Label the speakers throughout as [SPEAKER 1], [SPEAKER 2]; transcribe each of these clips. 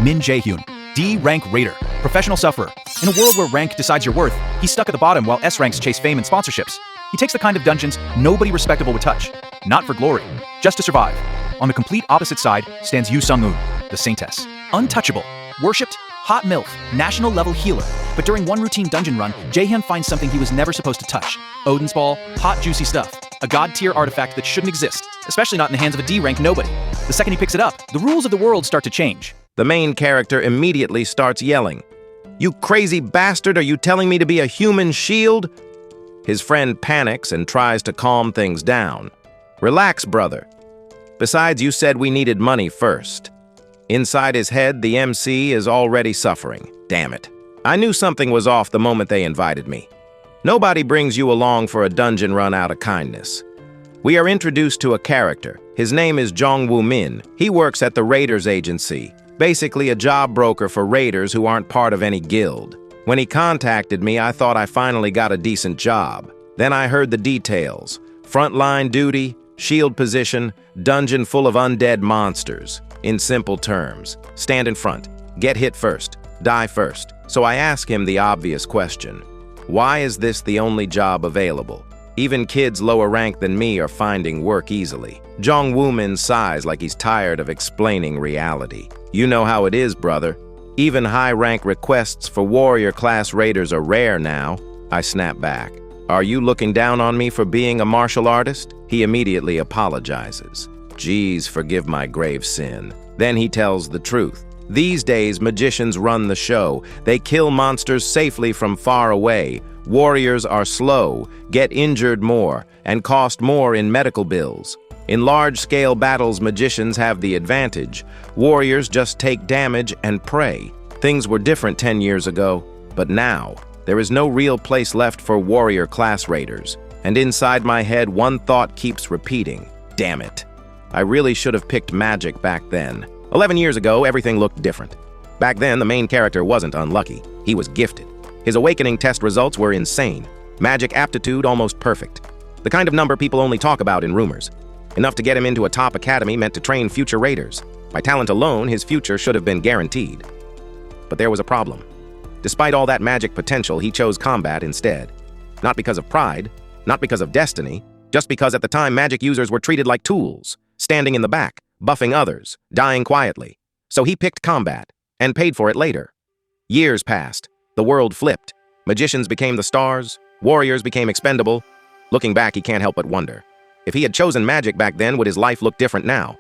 [SPEAKER 1] Min Jaehyun, D-rank raider, professional sufferer. In a world where rank decides your worth, he's stuck at the bottom while S-ranks chase fame and sponsorships. He takes the kind of dungeons nobody respectable would touch. Not for glory, just to survive. On the complete opposite side stands Yu Sung-un, the Saintess. Untouchable, worshipped, hot MILF, national-level healer. But during one routine dungeon run, Jaehyun finds something he was never supposed to touch. Odin's Ball, hot juicy stuff. A god-tier artifact that shouldn't exist, especially not in the hands of a D-rank nobody. The second he picks it up, the rules of the world start to change.
[SPEAKER 2] The main character immediately starts yelling, "You crazy bastard, are you telling me to be a human shield?" His friend panics and tries to calm things down. "Relax, brother. Besides, you said we needed money first." Inside his head, the MC is already suffering. Damn it. I knew something was off the moment they invited me. Nobody brings you along for a dungeon run out of kindness. We are introduced to a character. His name is Jong-woo Min. He works at the Raiders Agency, basically a job broker for raiders who aren't part of any guild. When he contacted me, I thought I finally got a decent job. Then I heard the details. Frontline duty, shield position, dungeon full of undead monsters. In simple terms, stand in front, get hit first, die first. So I ask him the obvious question. Why is this the only job available? Even kids lower rank than me are finding work easily. Jong-woo Min sighs like he's tired of explaining reality. You know how it is, brother. Even high-rank requests for warrior-class raiders are rare now. I snap back. Are you looking down on me for being a martial artist? He immediately apologizes. Geez, forgive my grave sin. Then he tells the truth. These days, magicians run the show. They kill monsters safely from far away. Warriors are slow, get injured more, and cost more in medical bills. In large-scale battles, magicians have the advantage. Warriors just take damage and pray. Things were different 10 years ago, but now, there is no real place left for warrior-class raiders. And inside my head, one thought keeps repeating. Damn it. I really should have picked magic back then. 11 years ago, everything looked different. Back then, the main character wasn't unlucky. He was gifted. His awakening test results were insane. Magic aptitude almost perfect. The kind of number people only talk about in rumors. Enough to get him into a top academy meant to train future raiders. By talent alone, his future should have been guaranteed. But there was a problem. Despite all that magic potential, he chose combat instead. Not because of pride, not because of destiny, just because at the time magic users were treated like tools, standing in the back, buffing others, dying quietly. So he picked combat, and paid for it later. Years passed. The world flipped. Magicians became the stars. Warriors became expendable. Looking back, he can't help but wonder. If he had chosen magic back then, would his life look different now?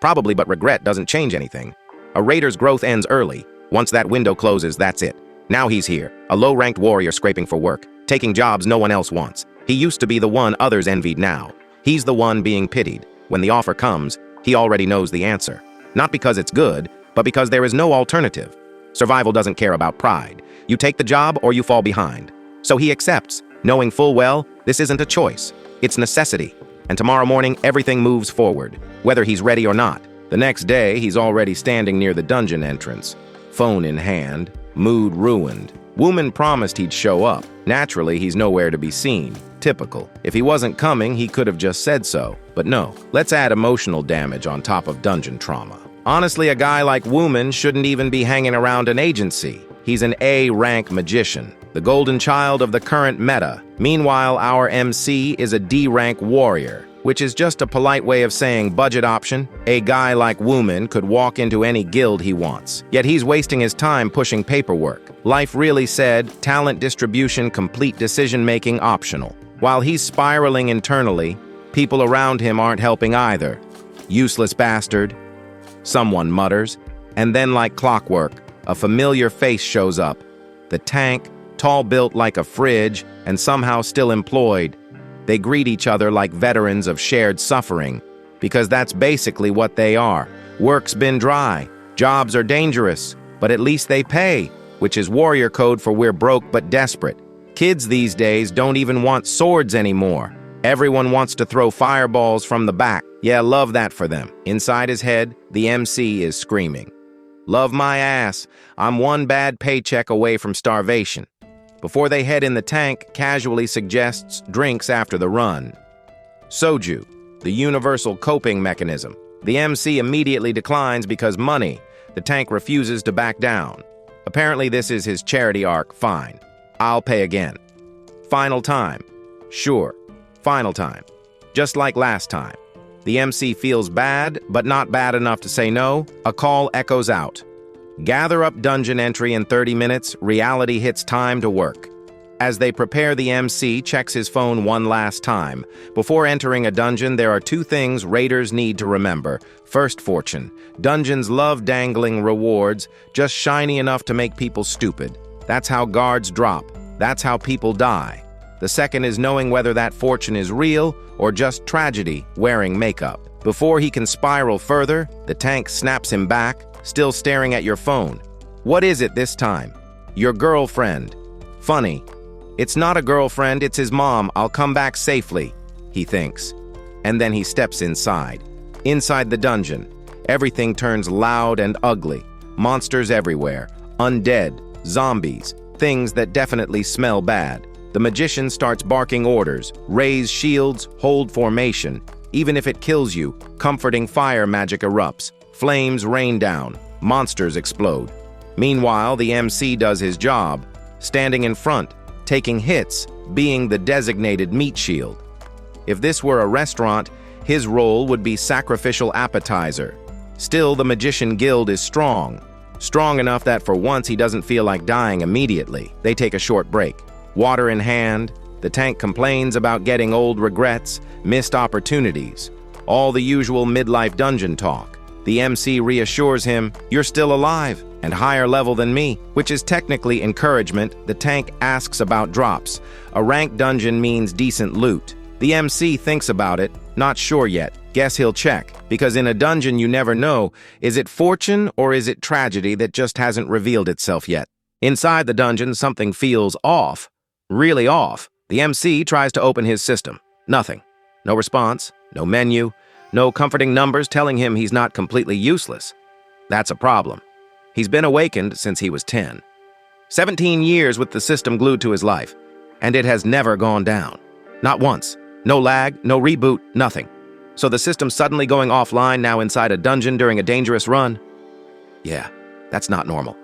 [SPEAKER 2] Probably, but regret doesn't change anything. A raider's growth ends early. Once that window closes, that's it. Now he's here, a low-ranked warrior scraping for work, taking jobs no one else wants. He used to be the one others envied now. He's the one being pitied. When the offer comes, he already knows the answer. Not because it's good, but because there is no alternative. Survival doesn't care about pride. You take the job or you fall behind. So he accepts, knowing full well this isn't a choice. It's necessity. And tomorrow morning, everything moves forward, whether he's ready or not. The next day, he's already standing near the dungeon entrance. Phone in hand, mood ruined. Wooman promised he'd show up. Naturally, he's nowhere to be seen. Typical. If he wasn't coming, he could have just said so. But no, let's add emotional damage on top of dungeon trauma. Honestly, a guy like Wooman shouldn't even be hanging around an agency. He's an A-rank magician, the golden child of the current meta. Meanwhile, our MC is a D-rank warrior, which is just a polite way of saying budget option. A guy like Wooman could walk into any guild he wants, yet he's wasting his time pushing paperwork. Life really said, talent distribution, complete decision-making optional. While he's spiraling internally, people around him aren't helping either. Useless bastard, someone mutters, and then like clockwork, a familiar face shows up. The tank, tall built like a fridge, and somehow still employed. They greet each other like veterans of shared suffering, because that's basically what they are. Work's been dry, jobs are dangerous, but at least they pay, which is warrior code for we're broke but desperate. Kids these days don't even want swords anymore. Everyone wants to throw fireballs from the back. Yeah, love that for them. Inside his head, the MC is screaming. Love my ass. I'm one bad paycheck away from starvation. Before they head in the tank, casually suggests drinks after the run. Soju, the universal coping mechanism. The MC immediately declines because money. The tank refuses to back down. Apparently this is his charity arc. Fine. I'll pay again. Final time. Sure. Final time. Just like last time. The MC feels bad, but not bad enough to say no. A call echoes out. Gather up dungeon entry in 30 minutes. Reality hits time to work. As they prepare, the MC checks his phone one last time. Before entering a dungeon, there are two things raiders need to remember. First, fortune. Dungeons love dangling rewards, just shiny enough to make people stupid. That's how guards drop. That's how people die. The second is knowing whether that fortune is real or just tragedy wearing makeup. Before he can spiral further, the tank snaps him back, still staring at your phone. What is it this time? Your girlfriend. Funny. It's not a girlfriend, it's his mom. I'll come back safely, he thinks. And then he steps inside. Inside the dungeon, everything turns loud and ugly. Monsters everywhere. Undead. Zombies. Things that definitely smell bad. The magician starts barking orders. Raise shields, hold formation. Even if it kills you, comforting fire magic erupts. Flames rain down. Monsters explode. Meanwhile, the MC does his job. Standing in front, taking hits, being the designated meat shield. If this were a restaurant, his role would be sacrificial appetizer. Still, the Magician Guild is strong. Strong enough that for once he doesn't feel like dying immediately. They take a short break. Water in hand, the tank complains about getting old regrets, missed opportunities. All the usual midlife dungeon talk. The MC reassures him, "You're still alive, and higher level than me," which is technically encouragement. The tank asks about drops. A ranked dungeon means decent loot. The MC thinks about it, not sure yet. Guess he'll check, because in a dungeon you never know, is it fortune or is it tragedy that just hasn't revealed itself yet? Inside the dungeon, something feels off. Really off. The MC tries to open his system. Nothing. No response, no menu, no comforting numbers telling him he's not completely useless. That's a problem. He's been awakened since he was 10. 17 years with the system glued to his life, and it has never gone down. Not once. No lag, no reboot, nothing. So the system's suddenly going offline now inside a dungeon during a dangerous run? Yeah, that's not normal.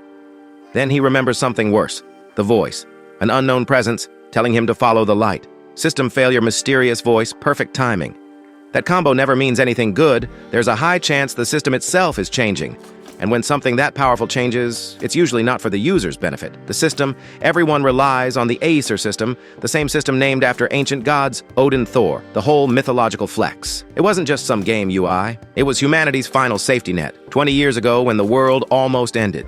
[SPEAKER 2] Then he remembers something worse. The voice. An unknown presence telling him to follow the light. System failure, mysterious voice, perfect timing. That combo never means anything good. There's a high chance the system itself is changing. And when something that powerful changes, it's usually not for the user's benefit. The system, everyone relies on the Acer system, the same system named after ancient gods, Odin, Thor, the whole mythological flex. It wasn't just some game UI. It was humanity's final safety net, 20 years ago when the world almost ended.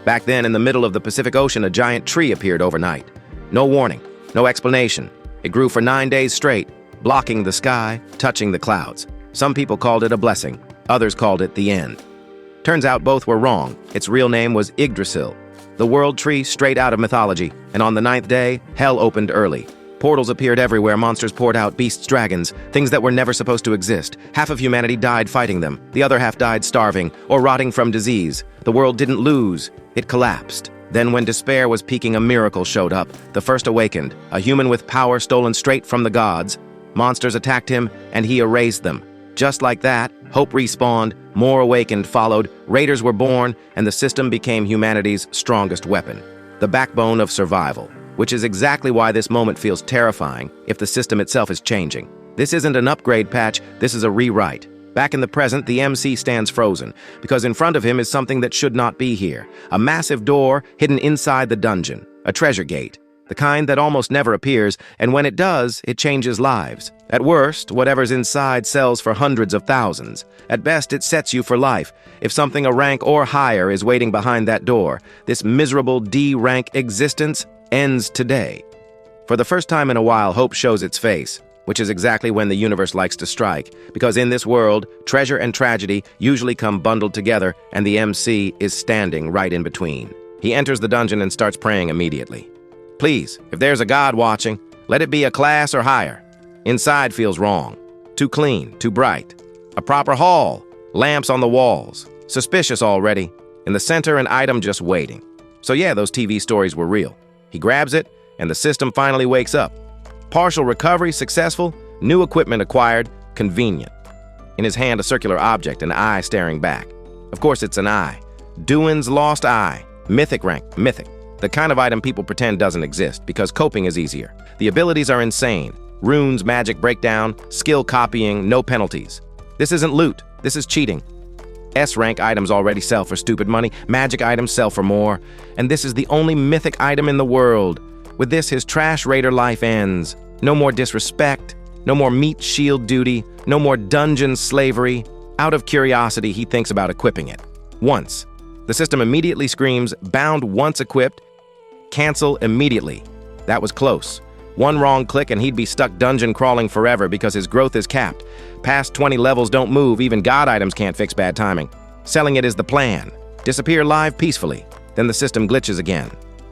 [SPEAKER 2] Back then, in the middle of the Pacific Ocean, a giant tree appeared overnight. No warning, no explanation. It grew for 9 days straight, blocking the sky, touching the clouds. Some people called it a blessing. Others called it the end. Turns out both were wrong. Its real name was Yggdrasil, the world tree straight out of mythology. And on the 9th day, hell opened early. Portals appeared everywhere, monsters poured out, beasts, dragons, things that were never supposed to exist. Half of humanity died fighting them. The other half died starving or rotting from disease. The world didn't lose, it collapsed. Then when despair was peaking, a miracle showed up. The first awakened, a human with power stolen straight from the gods. Monsters attacked him, and he erased them. Just like that, hope respawned, more awakened followed, raiders were born, and the system became humanity's strongest weapon. The backbone of survival, which is exactly why this moment feels terrifying if the system itself is changing. This isn't an upgrade patch, this is a rewrite. Back in the present, the MC stands frozen, because in front of him is something that should not be here. A massive door hidden inside the dungeon, a treasure gate. The kind that almost never appears, and when it does, it changes lives. At worst, whatever's inside sells for hundreds of thousands. At best, it sets you for life. If something a rank or higher is waiting behind that door, this miserable D-rank existence ends today. For the first time in a while, hope shows its face, which is exactly when the universe likes to strike, because in this world, treasure and tragedy usually come bundled together, and the MC is standing right in between. He enters the dungeon and starts praying immediately. Please, if there's a god watching, let it be a class or higher. Inside feels wrong. Too clean, too bright. A proper hall, lamps on the walls. Suspicious already. In the center, an item just waiting. So yeah, those TV stories were real. He grabs it, and the system finally wakes up. Partial recovery successful, new equipment acquired, convenient. In his hand, a circular object, an eye staring back. Of course, it's an eye. Doin's Lost Eye. Mythic rank. Mythic. The kind of item people pretend doesn't exist because coping is easier. The abilities are insane. Runes, magic breakdown, skill copying, no penalties. This isn't loot. This is cheating. S-rank items already sell for stupid money. Magic items sell for more. And this is the only mythic item in the world. With this, his trash raider life ends. No more disrespect. No more meat shield duty. No more dungeon slavery. Out of curiosity, he thinks about equipping it. Once. The system immediately screams, bound once equipped, cancel immediately. That was close. One wrong click and he'd be stuck dungeon crawling forever because his growth is capped. Past 20 levels don't move, even god items can't fix bad timing. Selling it is the plan. Disappear live peacefully. Then the system glitches again.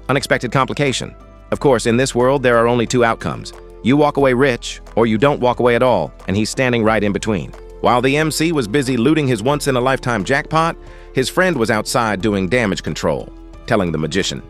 [SPEAKER 2] Unexpected complication. Of course, in this world, there are only two outcomes. You walk away rich, or you don't walk away at all, and he's standing right in between. While the MC was busy looting his once-in-a-lifetime jackpot, his friend was outside doing damage control, telling the magician,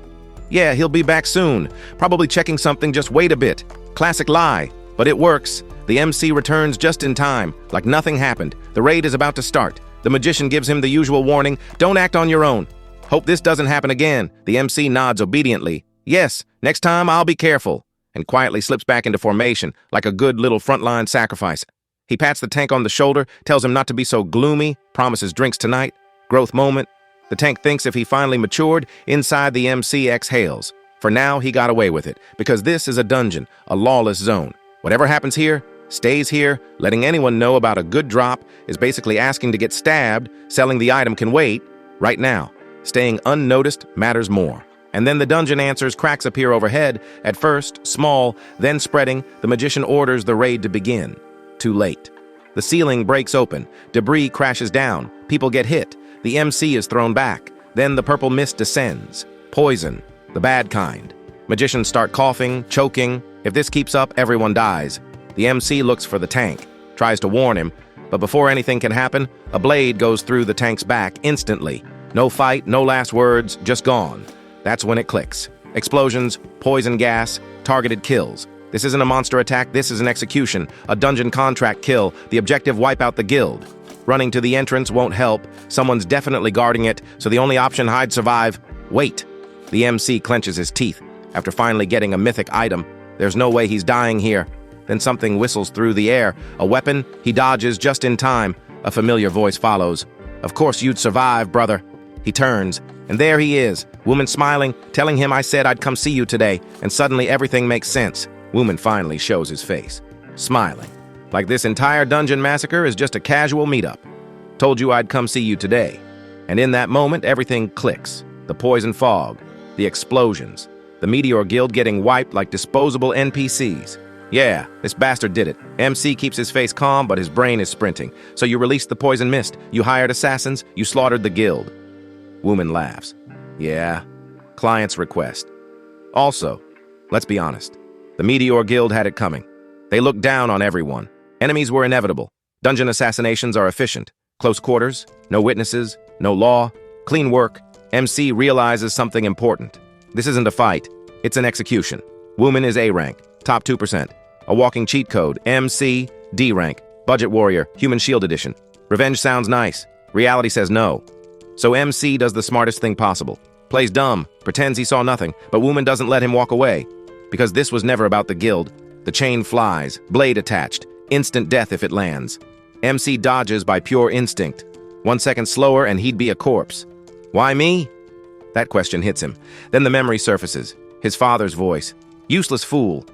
[SPEAKER 2] "Yeah, he'll be back soon. Probably checking something, just wait a bit." Classic lie, but it works. The MC returns just in time, like nothing happened. The raid is about to start. The magician gives him the usual warning, "Don't act on your own. Hope this doesn't happen again." The MC nods obediently. "Yes, next time I'll be careful," and quietly slips back into formation, like a good little frontline sacrifice. He pats the tank on the shoulder, tells him not to be so gloomy, promises drinks tonight. Growth moment. The tank thinks if he finally matured, inside the MC exhales. For now, he got away with it, because this is a dungeon, a lawless zone. Whatever happens here, stays here. Letting anyone know about a good drop is basically asking to get stabbed. Selling the item can wait. Right now, staying unnoticed matters more. And then the dungeon answers, cracks appear overhead. At first, small, then spreading, the magician orders the raid to begin. Too late. The ceiling breaks open. Debris crashes down. People get hit. The MC is thrown back. Then the purple mist descends. Poison. The bad kind. Magicians start coughing, choking. If this keeps up, everyone dies. The MC looks for the tank, tries to warn him, but before anything can happen, a blade goes through the tank's back instantly. No fight, no last words, just gone. That's when it clicks. Explosions, poison gas, targeted kills. This isn't a monster attack, this is an execution, a dungeon contract kill, the objective wipe out the guild. Running to the entrance won't help, someone's definitely guarding it, so the only option, hide, survive, wait. The MC clenches his teeth. After finally getting a mythic item, there's no way he's dying here. Then something whistles through the air. A weapon, he dodges just in time. A familiar voice follows. "Of course you'd survive, brother." He turns, and there he is, woman smiling, telling him I said I'd come see you today, and suddenly everything makes sense. Woman finally shows his face, smiling. Like this entire dungeon massacre is just a casual meetup. Told you I'd come see you today. And in that moment, everything clicks. The poison fog, the explosions, the Meteor Guild getting wiped like disposable NPCs. Yeah, this bastard did it. MC keeps his face calm, but his brain is sprinting. So you released the poison mist, you hired assassins, you slaughtered the guild. Woman laughs. Yeah, client's request. Also, let's be honest, the Meteor Guild had it coming. They looked down on everyone. Enemies were inevitable. Dungeon assassinations are efficient. Close quarters, no witnesses, no law, clean work. MC realizes something important. This isn't a fight, it's an execution. Woman is A rank, top 2%. A walking cheat code, MC, D rank, budget warrior, human shield edition. Revenge sounds nice. Reality says no. So MC does the smartest thing possible. Plays dumb, pretends he saw nothing, but Woman doesn't let him walk away. Because this was never about the guild. The chain flies, blade attached, instant death if it lands. MC dodges by pure instinct. 1 second slower and he'd be a corpse. Why me? That question hits him. Then the memory surfaces. His father's voice. Useless fool.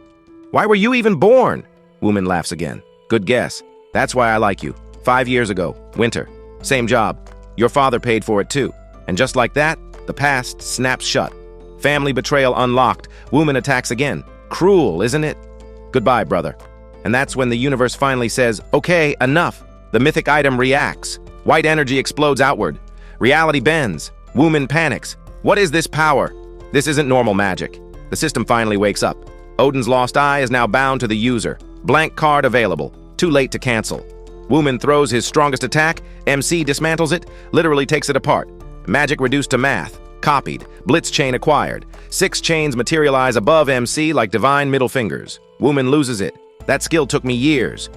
[SPEAKER 2] Why were you even born? Woman laughs again. Good guess. That's why I like you. 5 years ago, winter. Same job. Your father paid for it too. And just like that, the past snaps shut. Family betrayal unlocked. Woman attacks again. Cruel, isn't it? Goodbye, brother. And that's when the universe finally says, okay, enough. The mythic item reacts. White energy explodes outward. Reality bends. Woman panics. What is this power? This isn't normal magic. The system finally wakes up. Odin's lost eye is now bound to the user. Blank card available. Too late to cancel. Woman throws his strongest attack. MC dismantles it, literally takes it apart. Magic reduced to math. Copied. Blitz chain acquired. 6 chains materialize above MC like divine middle fingers. Woman loses it. That skill took me years.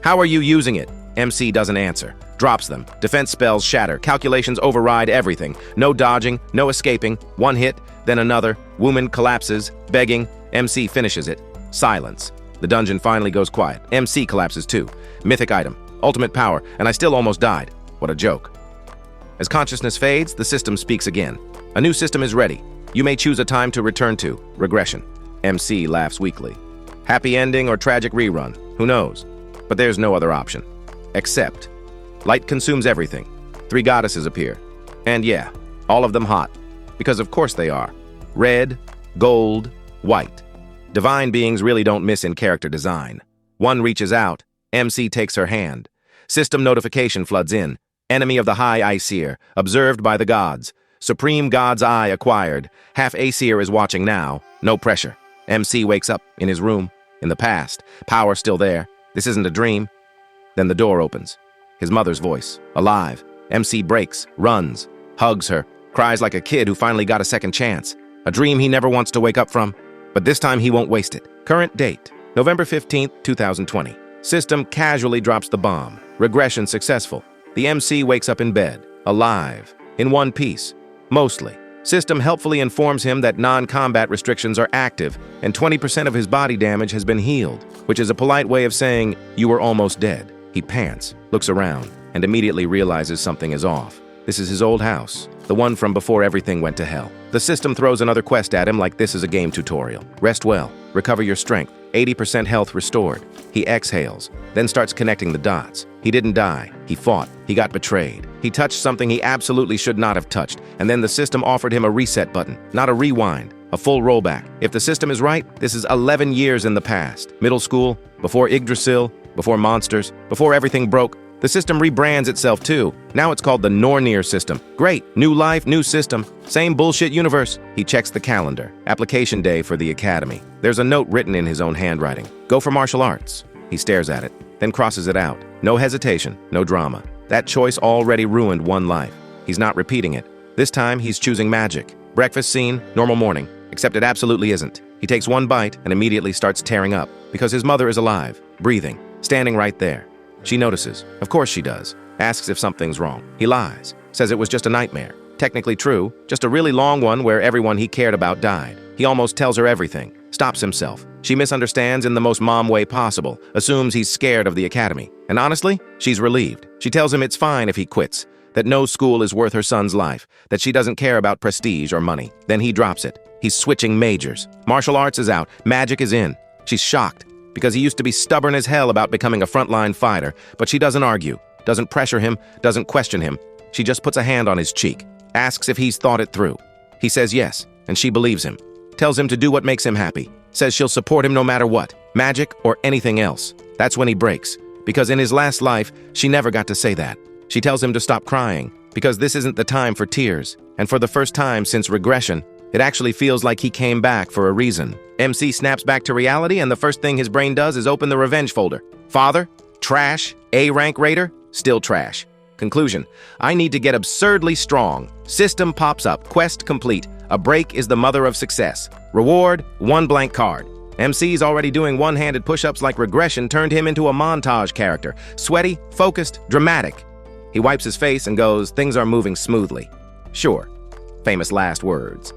[SPEAKER 2] How are you using it? MC doesn't answer. Drops them. Defense spells shatter. Calculations override everything. No dodging, no escaping. One hit, then another. Woman collapses, begging. MC finishes it. Silence. The dungeon finally goes quiet. MC collapses too. Mythic item. Ultimate power, and I still almost died. What a joke. As consciousness fades, the system speaks again. A new system is ready. You may choose a time to return to. Regression. MC laughs weakly. Happy ending or tragic rerun. Who knows? But there's no other option. Except. Light consumes everything. 3 goddesses appear. And yeah, all of them hot. Because of course they are. Red, gold, white. Divine beings really don't miss in character design. One reaches out. MC takes her hand. System notification floods in. Enemy of the High Aesir. Observed by the gods. Supreme God's Eye acquired. Half Aesir is watching now. No pressure. MC wakes up in his room. In the past. Power still there. This isn't a dream. Then the door opens. His mother's voice. Alive. MC breaks. Runs. Hugs her. Cries like a kid who finally got a second chance. A dream he never wants to wake up from. But this time he won't waste it. Current date. November 15th, 2020. System casually drops the bomb. Regression successful. The MC wakes up in bed. Alive. In one piece. Mostly. System helpfully informs him that non-combat restrictions are active and 20% of his body damage has been healed, which is a polite way of saying, you were almost dead. He pants, looks around, and immediately realizes something is off. This is his old house, the one from before everything went to hell. The system throws another quest at him like this is a game tutorial. Rest well, recover your strength, 80% health restored. He exhales, then starts connecting the dots. He didn't die, he fought, he got betrayed. He touched something he absolutely should not have touched, and then the system offered him a reset button, not a rewind, a full rollback. If the system is right, this is 11 years in the past. Middle school, before Yggdrasil, before monsters, before everything broke. The system rebrands itself too. Now it's called the Nornir system. Great, new life, new system, same bullshit universe. He checks the calendar. Application day for the academy. There's a note written in his own handwriting. Go for martial arts. He stares at it, then crosses it out. No hesitation, no drama. That choice already ruined one life. He's not repeating it. This time he's choosing magic. Breakfast scene, normal morning, except it absolutely isn't. He takes one bite and immediately starts tearing up because his mother is alive, breathing, standing right there. She notices. Of course she does. Asks if something's wrong. He lies. Says it was just a nightmare. Technically true, just a really long one where everyone he cared about died. He almost tells her everything. Stops himself. She misunderstands in the most mom way possible. Assumes he's scared of the academy. And honestly, she's relieved. She tells him it's fine if he quits. That no school is worth her son's life. That she doesn't care about prestige or money. Then he drops it. He's switching majors. Martial arts is out. Magic is in. She's shocked. Because he used to be stubborn as hell about becoming a frontline fighter, but she doesn't argue, doesn't pressure him, doesn't question him. She just puts a hand on his cheek, asks if he's thought it through. He says yes, and she believes him. Tells him to do what makes him happy. Says she'll support him no matter what, magic or anything else. That's when he breaks, because in his last life, she never got to say that. She tells him to stop crying, because this isn't the time for tears. And for the first time since regression, it actually feels like he came back for a reason. MC snaps back to reality, and the first thing his brain does is open the revenge folder. Father? Trash. A-rank raider? Still trash. Conclusion. I need to get absurdly strong. System pops up. Quest complete. A break is the mother of success. Reward, 1 blank card. MC's already doing one-handed push-ups like regression turned him into a montage character. Sweaty, focused, dramatic. He wipes his face and goes, things are moving smoothly. Sure. Famous last words.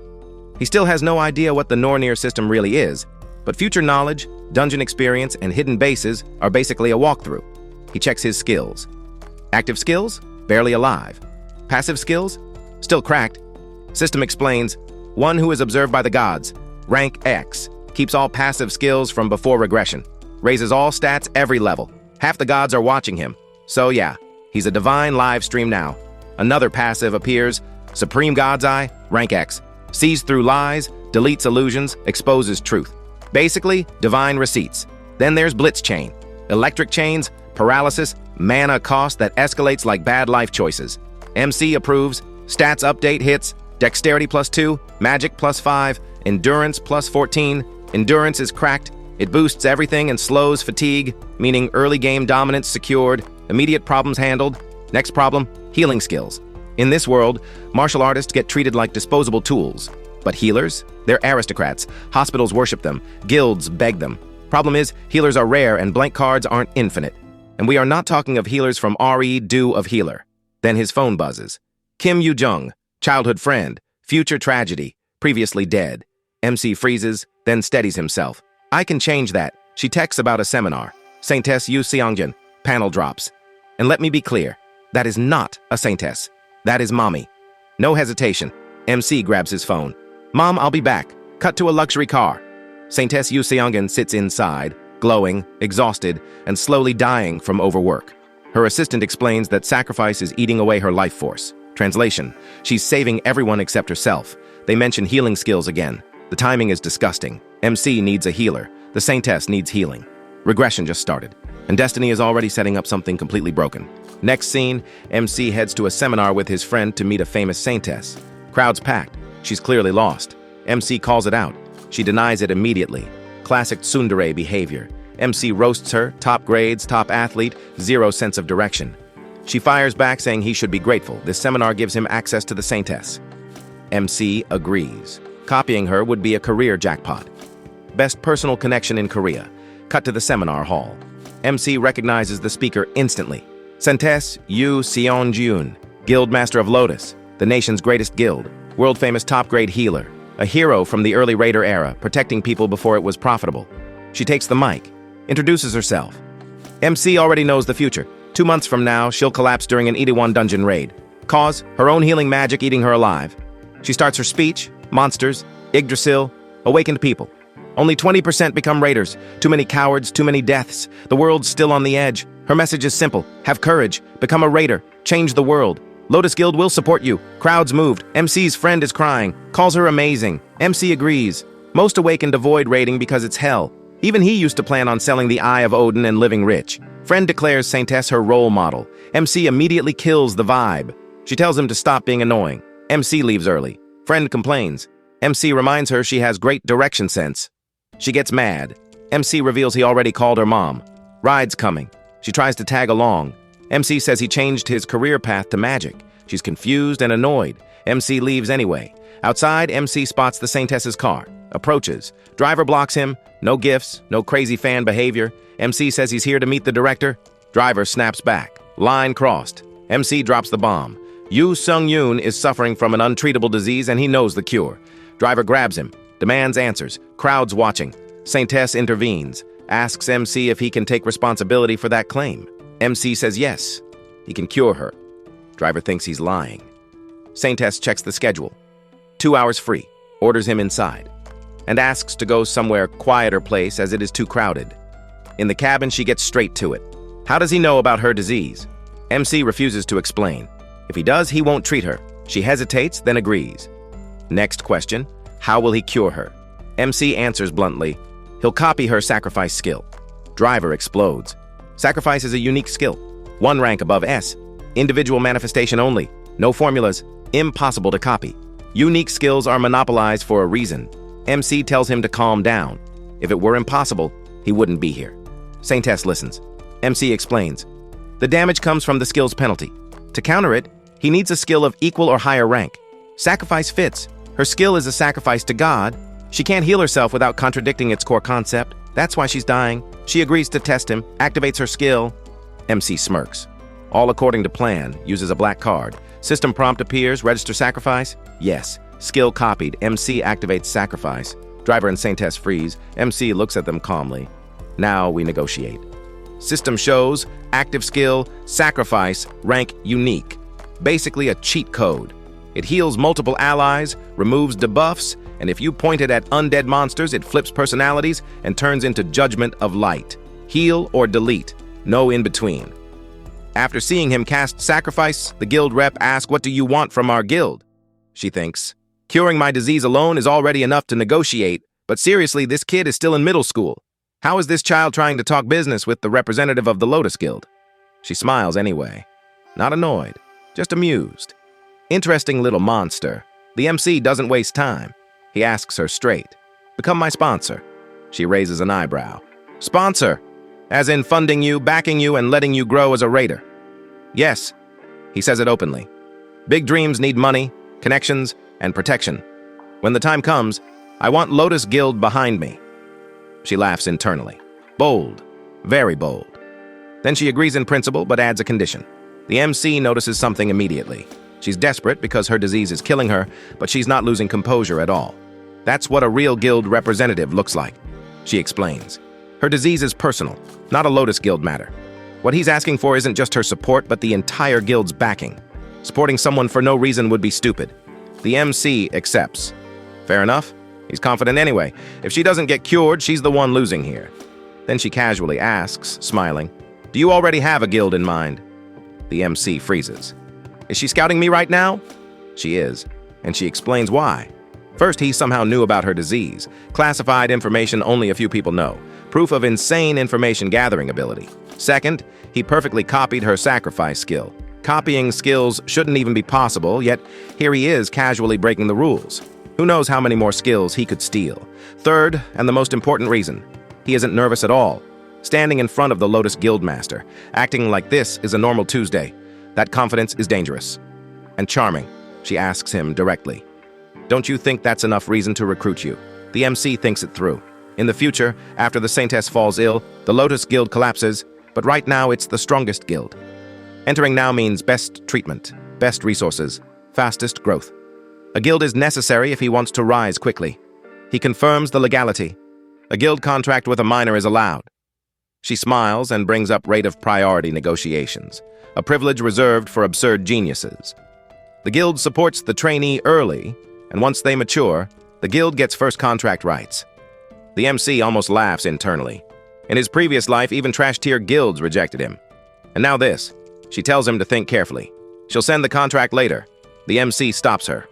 [SPEAKER 2] He still has no idea what the Nornir system really is, but future knowledge, dungeon experience, and hidden bases are basically a walkthrough. He checks his skills. Active skills? Barely alive. Passive skills? Still cracked. System explains, one who is observed by the gods. Rank X. Keeps all passive skills from before regression. Raises all stats every level. Half the gods are watching him. So yeah, he's a divine live stream now. Another passive appears. Supreme God's Eye, rank X. Sees through lies, deletes illusions, exposes truth. Basically, divine receipts. Then there's blitz chain. Electric chains, paralysis, mana cost that escalates like bad life choices. MC approves, stats update hits, dexterity +2, magic +5, endurance +14. Endurance is cracked. It boosts everything and slows fatigue, meaning early game dominance secured, immediate problems handled. Next problem, healing skills. In this world, martial artists get treated like disposable tools. But healers? They're aristocrats. Hospitals worship them. Guilds beg them. Problem is, healers are rare and blank cards aren't infinite. And we are not talking of healers from RE of healer. Then his phone buzzes. Kim Yoo-jung, childhood friend, future tragedy, previously dead. MC freezes, then steadies himself. I can change that. She texts about a seminar. Saintess Yu Seongjin. Panel drops. And let me be clear, that is not a saintess. That is mommy. No hesitation. MC grabs his phone. Mom, I'll be back. Cut to a luxury car. Saintess Yu Seongjin sits inside, glowing, exhausted, and slowly dying from overwork. Her assistant explains that sacrifice is eating away her life force. Translation: she's saving everyone except herself. They mention healing skills again. The timing is disgusting. MC needs a healer. The saintess needs healing. Regression just started, and Destiny is already setting up something completely broken. Next scene, MC heads to a seminar with his friend to meet a famous saintess. Crowd's packed. She's clearly lost. MC calls it out. She denies it immediately. Classic tsundere behavior. MC roasts her, top grades, top athlete, zero sense of direction. She fires back saying he should be grateful. This seminar gives him access to the saintess. MC agrees. Copying her would be a career jackpot. Best personal connection in Korea. Cut to the seminar hall. MC recognizes the speaker instantly. Saintess Yu Seongjin, Guildmaster of Lotus, the nation's greatest guild, world-famous top-grade healer, a hero from the early Raider era, protecting people before it was profitable. She takes the mic, introduces herself. MC already knows the future. 2 months from now, she'll collapse during an Itaewon dungeon raid. Cause, her own healing magic eating her alive. She starts her speech, monsters, Yggdrasil, awakened people. Only 20% become raiders. Too many cowards, too many deaths. The world's still on the edge. Her message is simple. Have courage. Become a raider. Change the world. Lotus Guild will support you. Crowds moved. MC's friend is crying. Calls her amazing. MC agrees. Most awakened avoid raiding because it's hell. Even he used to plan on selling the Eye of Odin and living rich. Friend declares Saintess her role model. MC immediately kills the vibe. She tells him to stop being annoying. MC leaves early. Friend complains. MC reminds her she has great direction sense. She gets mad. MC reveals he already called her mom. Ride's coming. She tries to tag along. MC says he changed his career path to magic. She's confused and annoyed. MC leaves anyway. Outside, MC spots the Saintess's car. Approaches. Driver blocks him. No gifts, no crazy fan behavior. MC says he's here to meet the director. Driver snaps back. Line crossed. MC drops the bomb. Yu Seong-yoon is suffering from an untreatable disease and he knows the cure. Driver grabs him. Demands answers. Crowds watching. Saintess intervenes. Asks MC if he can take responsibility for that claim. MC says yes. He can cure her. Driver thinks he's lying. Saintess checks the schedule. 2 hours free. Orders him inside. And asks to go somewhere quieter place as it is too crowded. In the cabin, she gets straight to it. How does he know about her disease? MC refuses to explain. If he does, he won't treat her. She hesitates, then agrees. Next question. How will he cure her? MC answers bluntly. He'll copy her sacrifice skill. Driver explodes. Sacrifice is a unique skill. 1 rank above S. Individual manifestation only. No formulas. Impossible to copy. Unique skills are monopolized for a reason. MC tells him to calm down. If it were impossible, he wouldn't be here. Saintess listens. MC explains. The damage comes from the skill's penalty. To counter it, he needs a skill of equal or higher rank. Sacrifice fits. Her skill is a sacrifice to God. She can't heal herself without contradicting its core concept. That's why she's dying. She agrees to test him, activates her skill. MC smirks. All according to plan, uses a black card. System prompt appears, register sacrifice? Yes. Skill copied, MC activates sacrifice. Driver and Saintess freeze. MC looks at them calmly. Now we negotiate. System shows, active skill, sacrifice, rank unique. Basically a cheat code. It heals multiple allies, removes debuffs, and if you point it at undead monsters, it flips personalities and turns into Judgment of Light. Heal or delete. No in between. After seeing him cast sacrifice, the guild rep asks, "What do you want from our guild?" She thinks, "Curing my disease alone is already enough to negotiate, but seriously, this kid is still in middle school. How is this child trying to talk business with the representative of the Lotus Guild?" She smiles anyway. Not annoyed, just amused. Interesting little monster. The MC doesn't waste time. He asks her straight. "Become my sponsor." She raises an eyebrow. "Sponsor? As in funding you, backing you, and letting you grow as a raider?" "Yes." He says it openly. "Big dreams need money, connections, and protection. When the time comes, I want Lotus Guild behind me." She laughs internally. Bold. Very bold. Then she agrees in principle, but adds a condition. The MC notices something immediately. She's desperate because her disease is killing her, but she's not losing composure at all. That's what a real guild representative looks like, she explains. Her disease is personal, not a Lotus Guild matter. What he's asking for isn't just her support, but the entire guild's backing. Supporting someone for no reason would be stupid. The MC accepts. Fair enough. He's confident anyway. If she doesn't get cured, she's the one losing here. Then she casually asks, smiling, "Do you already have a guild in mind?" The MC freezes. Is she scouting me right now? She is, and she explains why. First, he somehow knew about her disease. Classified information only a few people know. Proof of insane information gathering ability. Second, he perfectly copied her sacrifice skill. Copying skills shouldn't even be possible, yet here he is casually breaking the rules. Who knows how many more skills he could steal. Third, and the most important reason, he isn't nervous at all. Standing in front of the Lotus Guildmaster, acting like this is a normal Tuesday. That confidence is dangerous. And charming, she asks him directly. Don't you think that's enough reason to recruit you? The MC thinks it through. In the future, after the Saintess falls ill, the Lotus Guild collapses, but right now it's the strongest guild. Entering now means best treatment, best resources, fastest growth. A guild is necessary if he wants to rise quickly. He confirms the legality. A guild contract with a minor is allowed. She smiles and brings up rate of priority negotiations, a privilege reserved for absurd geniuses. The guild supports the trainee early, and once they mature, the guild gets first contract rights. The MC almost laughs internally. In his previous life, even trash-tier guilds rejected him. And now this. She tells him to think carefully. She'll send the contract later. The MC stops her.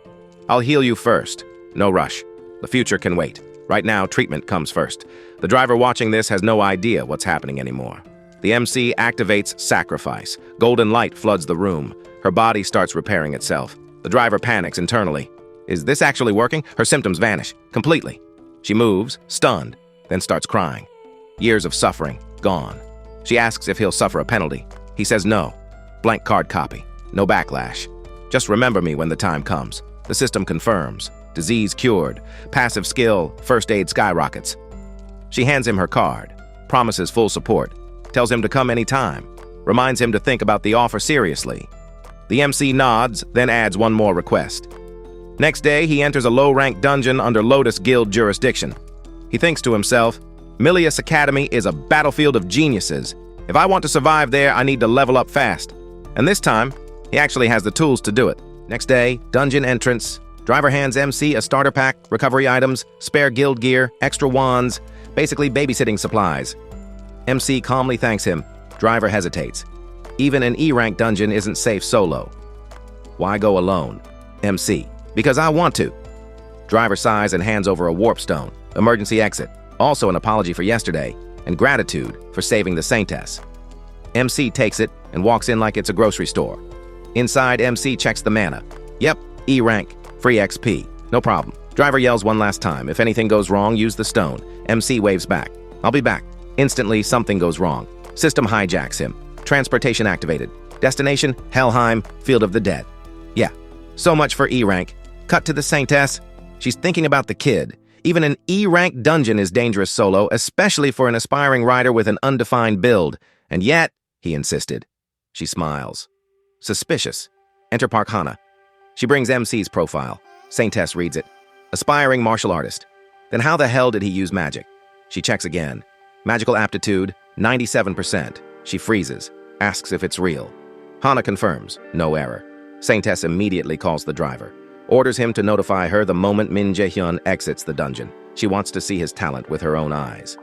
[SPEAKER 2] I'll heal you first. No rush. The future can wait. Right now, treatment comes first. The driver watching this has no idea what's happening anymore. The MC activates sacrifice. Golden light floods the room. Her body starts repairing itself. The driver panics internally. Is this actually working? Her symptoms vanish completely. She moves, stunned, then starts crying. Years of suffering, gone. She asks if he'll suffer a penalty. He says no. Blank card copy. No backlash. Just remember me when the time comes. The system confirms. Disease cured. Passive skill, first aid skyrockets. She hands him her card. Promises full support. Tells him to come anytime. Reminds him to think about the offer seriously. The MC nods, then adds one more request. Next day, he enters a low-ranked dungeon under Lotus Guild jurisdiction. He thinks to himself, Milius Academy is a battlefield of geniuses. If I want to survive there, I need to level up fast. And this time, he actually has the tools to do it. Next day, dungeon entrance. Driver hands MC a starter pack, recovery items, spare guild gear, extra wands, basically babysitting supplies. MC calmly thanks him. Driver hesitates. Even an E-rank dungeon isn't safe solo. Why go alone? MC. Because I want to. Driver sighs and hands over a warp stone, emergency exit, also an apology for yesterday, and gratitude for saving the Saintess. MC takes it and walks in like it's a grocery store. Inside, MC checks the mana. Yep, E rank, free XP, no problem. Driver yells one last time. If anything goes wrong, use the stone. MC waves back. I'll be back. Instantly, something goes wrong. System hijacks him. Transportation activated. Destination, Helheim, Field of the Dead. Yeah, so much for E rank. Cut to the Saintess. She's thinking about the kid. Even an E-rank dungeon is dangerous solo, especially for an aspiring rider with an undefined build. And yet, he insisted. She smiles. Suspicious. Enter Park Hana. She brings MC's profile. Saintess reads it. Aspiring martial artist. Then how the hell did he use magic? She checks again. Magical aptitude, 97%. She freezes. Asks if it's real. Hana confirms. No error. Saintess immediately calls the driver. Orders him to notify her the moment Min Jaehyun exits the dungeon. She wants to see his talent with her own eyes.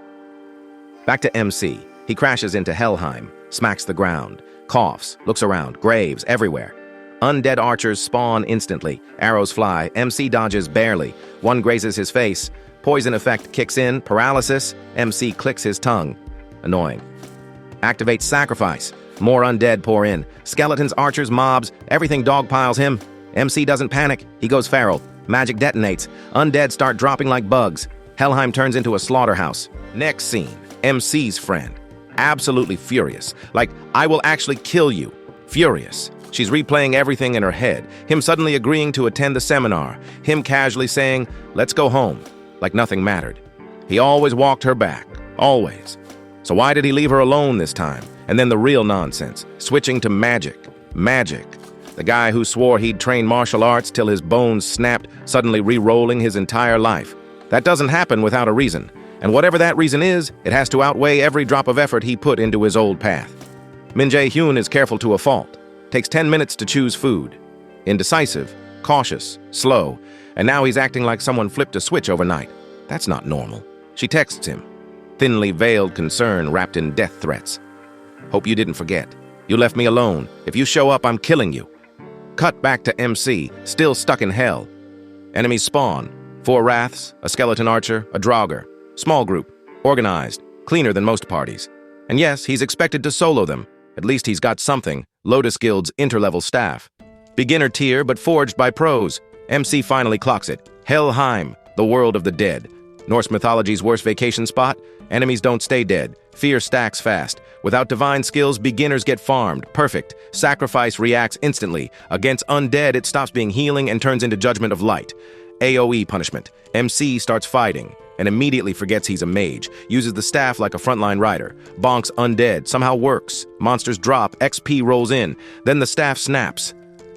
[SPEAKER 2] Back to MC. He crashes into Helheim, smacks the ground, coughs, looks around, graves everywhere. Undead archers spawn instantly. Arrows fly. MC dodges barely. One grazes his face. Poison effect kicks in. Paralysis. MC clicks his tongue. Annoying. Activates sacrifice. More undead pour in. Skeletons, archers, mobs. Everything dogpiles him. MC doesn't panic. He goes feral. Magic detonates. Undead start dropping like bugs. Helheim turns into a slaughterhouse. Next scene. MC's friend. Absolutely furious. Like, I will actually kill you. Furious. She's replaying everything in her head. Him suddenly agreeing to attend the seminar. Him casually saying, let's go home. Like nothing mattered. He always walked her back. Always. So why did he leave her alone this time? And then the real nonsense, switching to magic. Magic. The guy who swore he'd train martial arts till his bones snapped, suddenly re-rolling his entire life. That doesn't happen without a reason. And whatever that reason is, it has to outweigh every drop of effort he put into his old path. Min Jaehyun is careful to a fault. Takes 10 minutes to choose food. Indecisive, cautious, slow, and now he's acting like someone flipped a switch overnight. That's not normal. She texts him. Thinly veiled concern wrapped in death threats. Hope you didn't forget. You left me alone. If you show up, I'm killing you. Cut back to MC, still stuck in hell. Enemies spawn. 4 Wraths, a skeleton archer, a Draugr. Small group, organized, cleaner than most parties. And yes, he's expected to solo them. At least he's got something. Lotus Guild's interlevel staff. Beginner tier, but forged by pros. MC finally clocks it. Helheim, the world of the dead. Norse mythology's worst vacation spot. Enemies don't stay dead. Fear stacks fast. Without divine skills, beginners get farmed. Perfect. Sacrifice reacts instantly. Against undead, it stops being healing and turns into Judgment of Light. AoE punishment. MC starts fighting and immediately forgets he's a mage. Uses the staff like a frontline rider. Bonks undead. Somehow works. Monsters drop. XP rolls in. Then the staff snaps.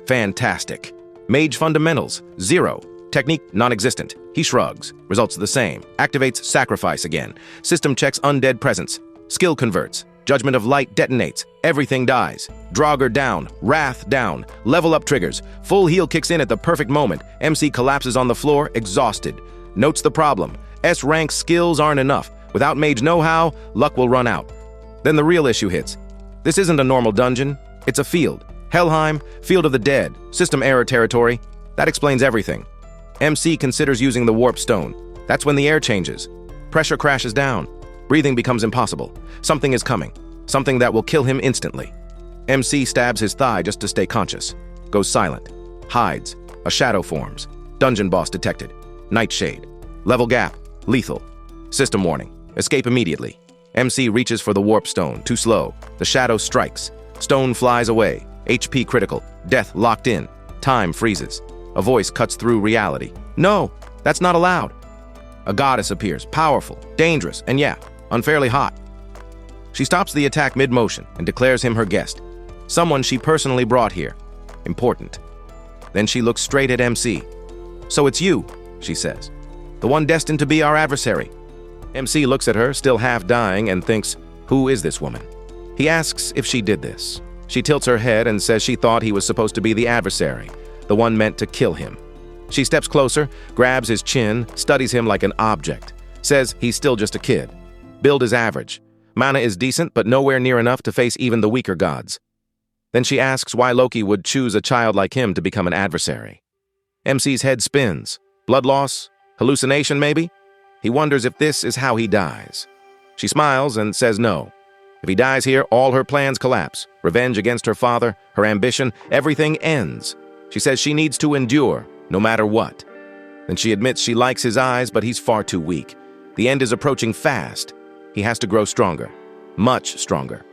[SPEAKER 2] Fantastic. Mage fundamentals. 0. Technique non-existent. He shrugs. Results the same. Activates sacrifice again. System checks undead presence. Skill converts. Judgment of Light detonates. Everything dies. Draugr down. Wrath down. Level up triggers. Full heal kicks in at the perfect moment. MC collapses on the floor, exhausted. Notes the problem. S-rank skills aren't enough. Without mage know-how, luck will run out. Then the real issue hits. This isn't a normal dungeon. It's a field. Helheim, Field of the Dead, system error territory. That explains everything. MC considers using the warp stone. That's when the air changes. Pressure crashes down. Breathing becomes impossible. Something is coming. Something that will kill him instantly. MC stabs his thigh just to stay conscious. Goes silent. Hides. A shadow forms. Dungeon boss detected. Nightshade. Level gap. Lethal. System warning. Escape immediately. MC reaches for the warp stone. Too slow. The shadow strikes. Stone flies away. HP critical. Death locked in. Time freezes. A voice cuts through reality. No, that's not allowed. A goddess appears, powerful, dangerous, and yeah, unfairly hot. She stops the attack mid-motion and declares him her guest. Someone she personally brought here. Important. Then she looks straight at MC. So it's you, she says. The one destined to be our adversary. MC looks at her, still half dying, and thinks, who is this woman? He asks if she did this. She tilts her head and says she thought he was supposed to be the adversary, the one meant to kill him. She steps closer, grabs his chin, studies him like an object, says he's still just a kid. Build is average. Mana is decent, but nowhere near enough to face even the weaker gods. Then she asks why Loki would choose a child like him to become an adversary. MC's head spins. Blood loss? Hallucination, maybe? He wonders if this is how he dies. She smiles and says no. If he dies here, all her plans collapse. Revenge against her father, her ambition, everything ends. She says she needs to endure, no matter what. Then she admits she likes his eyes, but he's far too weak. The end is approaching fast. He has to grow stronger. Much stronger.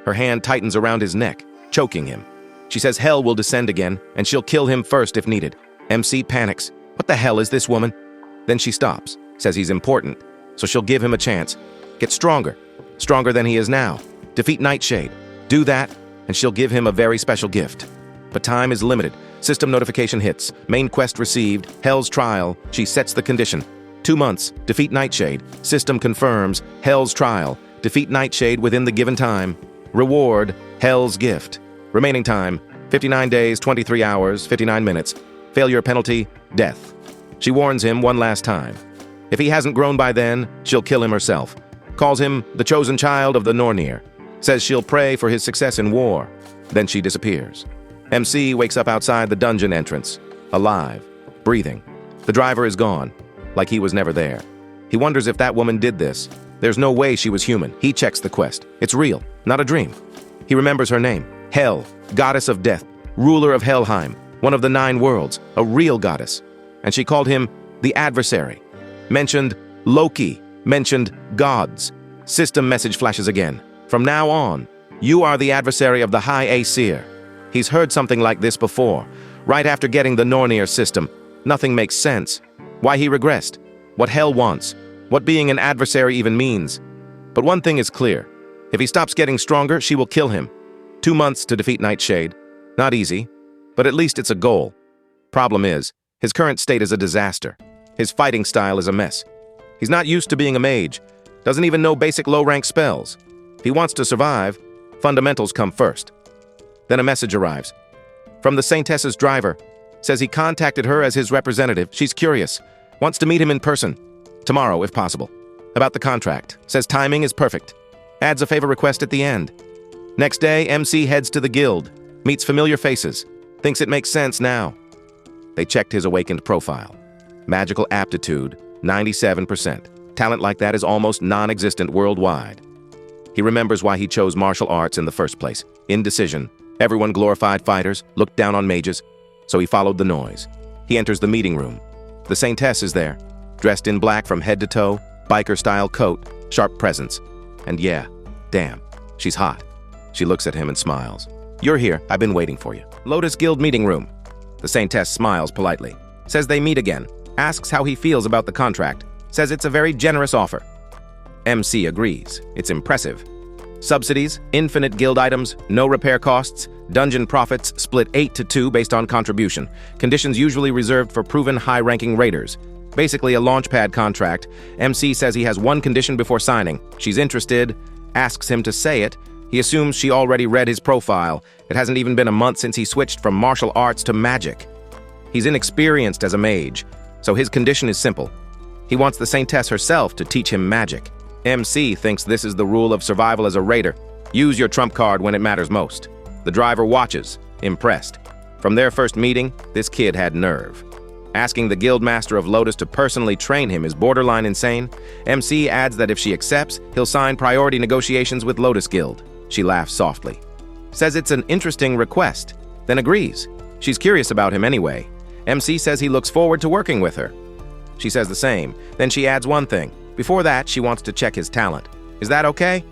[SPEAKER 2] Her hand tightens around his neck, choking him. She says hell will descend again, and she'll kill him first if needed. MC panics. What the hell is this woman? Then she stops, says he's important, so she'll give him a chance. Get stronger. Stronger than he is now. Defeat Nightshade. Do that, and she'll give him a very special gift. But time is limited. System notification hits. Main quest received. Hell's trial. She sets the condition. 2 months. Defeat Nightshade. System confirms. Hell's trial. Defeat Nightshade within the given time. Reward. Hell's gift. Remaining time. 59 days, 23 hours, 59 minutes. Failure penalty. Death. She warns him one last time. If he hasn't grown by then, she'll kill him herself. Calls him the chosen child of the Nornir. Says she'll pray for his success in war. Then she disappears. MC wakes up outside the dungeon entrance. Alive. Breathing. The driver is gone. Like he was never there. He wonders if that woman did this. There's no way she was human. He checks the quest. It's real, not a dream. He remembers her name. Hel, goddess of death. Ruler of Helheim. One of the 9 worlds. A real goddess. And she called him the adversary. Mentioned Loki. Mentioned gods. System message flashes again. From now on, you are the adversary of the High Aesir. He's heard something like this before. Right after getting the Nornir system, nothing makes sense. Why he regressed. What hell wants. What being an adversary even means. But one thing is clear. If he stops getting stronger, she will kill him. 2 months to defeat Nightshade. Not easy, but at least it's a goal. Problem is, his current state is a disaster. His fighting style is a mess. He's not used to being a mage, doesn't even know basic low-rank spells. If he wants to survive, fundamentals come first. Then a message arrives. From the Saintess's driver. Says he contacted her as his representative. She's curious. Wants to meet him in person. Tomorrow, if possible. About the contract. Says timing is perfect. Adds a favor request at the end. Next day, MC heads to the guild. Meets familiar faces. Thinks it makes sense now. They checked his awakened profile. Magical aptitude, 97%. Talent like that is almost non-existent worldwide. He remembers why he chose martial arts in the first place. Indecision. Everyone glorified fighters, looked down on mages, so he followed the noise. He enters the meeting room. The Saintess is there, dressed in black from head to toe, biker-style coat, sharp presence. And yeah, damn, she's hot. She looks at him and smiles. You're here, I've been waiting for you. Lotus Guild meeting room. The Saintess smiles politely. Says they meet again. Asks how he feels about the contract. Says it's a very generous offer. MC agrees. It's impressive. Subsidies, infinite guild items, no repair costs, dungeon profits split 8-2 based on contribution. Conditions usually reserved for proven high-ranking raiders. Basically a launchpad contract. MC says he has one condition before signing. She's interested, asks him to say it. He assumes she already read his profile. It hasn't even been a month since he switched from martial arts to magic. He's inexperienced as a mage, so his condition is simple. He wants the Saintess herself to teach him magic. MC thinks this is the rule of survival as a raider. Use your trump card when it matters most. The driver watches, impressed. From their first meeting, this kid had nerve. Asking the guildmaster of Lotus to personally train him is borderline insane. MC adds that if she accepts, he'll sign priority negotiations with Lotus Guild. She laughs softly. Says it's an interesting request, then agrees. She's curious about him anyway. MC says he looks forward to working with her. She says the same. Then she adds one thing. Before that, she wants to check his talent. Is that okay?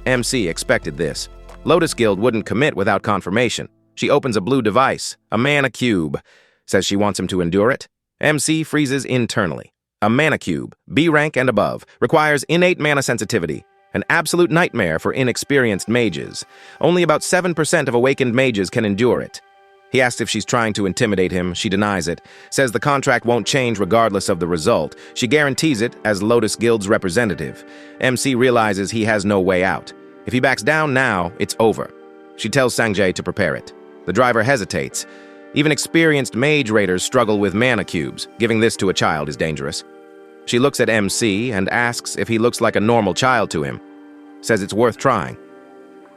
[SPEAKER 2] MC expected this. Lotus Guild wouldn't commit without confirmation. She opens a blue device, a mana cube. Says she wants him to endure it. MC freezes internally. A mana cube, B rank and above, requires innate mana sensitivity. An absolute nightmare for inexperienced mages. Only about 7% of awakened mages can endure it. He asks if she's trying to intimidate him. She denies it. Says the contract won't change regardless of the result. She guarantees it as Lotus Guild's representative. MC realizes he has no way out. If he backs down now, it's over. She tells Sangjay to prepare it. The driver hesitates. Even experienced mage raiders struggle with mana cubes. Giving this to a child is dangerous. She looks at MC and asks if he looks like a normal child to him. Says it's worth trying.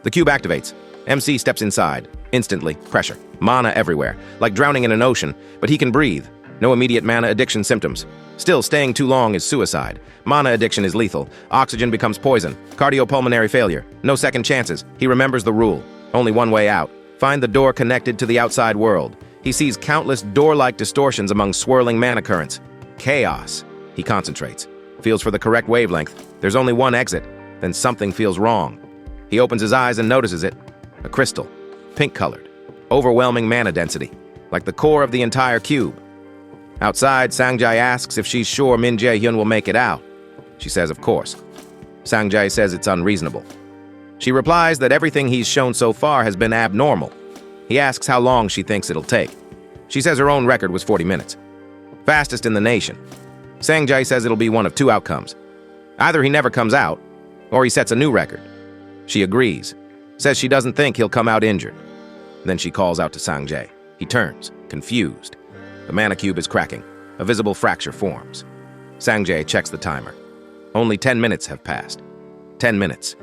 [SPEAKER 2] The cube activates. MC steps inside. Instantly, pressure. Mana everywhere, like drowning in an ocean, but he can breathe. No immediate mana addiction symptoms. Still, staying too long is suicide. Mana addiction is lethal. Oxygen becomes poison. Cardiopulmonary failure. No second chances. He remembers the rule. Only one way out. Find the door connected to the outside world. He sees countless door-like distortions among swirling mana currents. Chaos. He concentrates. Feels for the correct wavelength. There's only one exit. Then something feels wrong. He opens his eyes and notices it. A crystal. Pink-colored. Overwhelming mana density. Like the core of the entire cube. Outside, Sangjay asks if she's sure Min Jaehyun will make it out. She says of course. Sangjay says it's unreasonable. She replies that everything he's shown so far has been abnormal. He asks how long she thinks it'll take. She says her own record was 40 minutes. Fastest in the nation. Sangjay says it'll be one of two outcomes. Either he never comes out, or he sets a new record. She agrees. Says she doesn't think he'll come out injured. Then she calls out to Sangjay. He turns, confused. The mana cube is cracking. A visible fracture forms. Sangjay checks the timer. Only 10 minutes have passed. 10 minutes.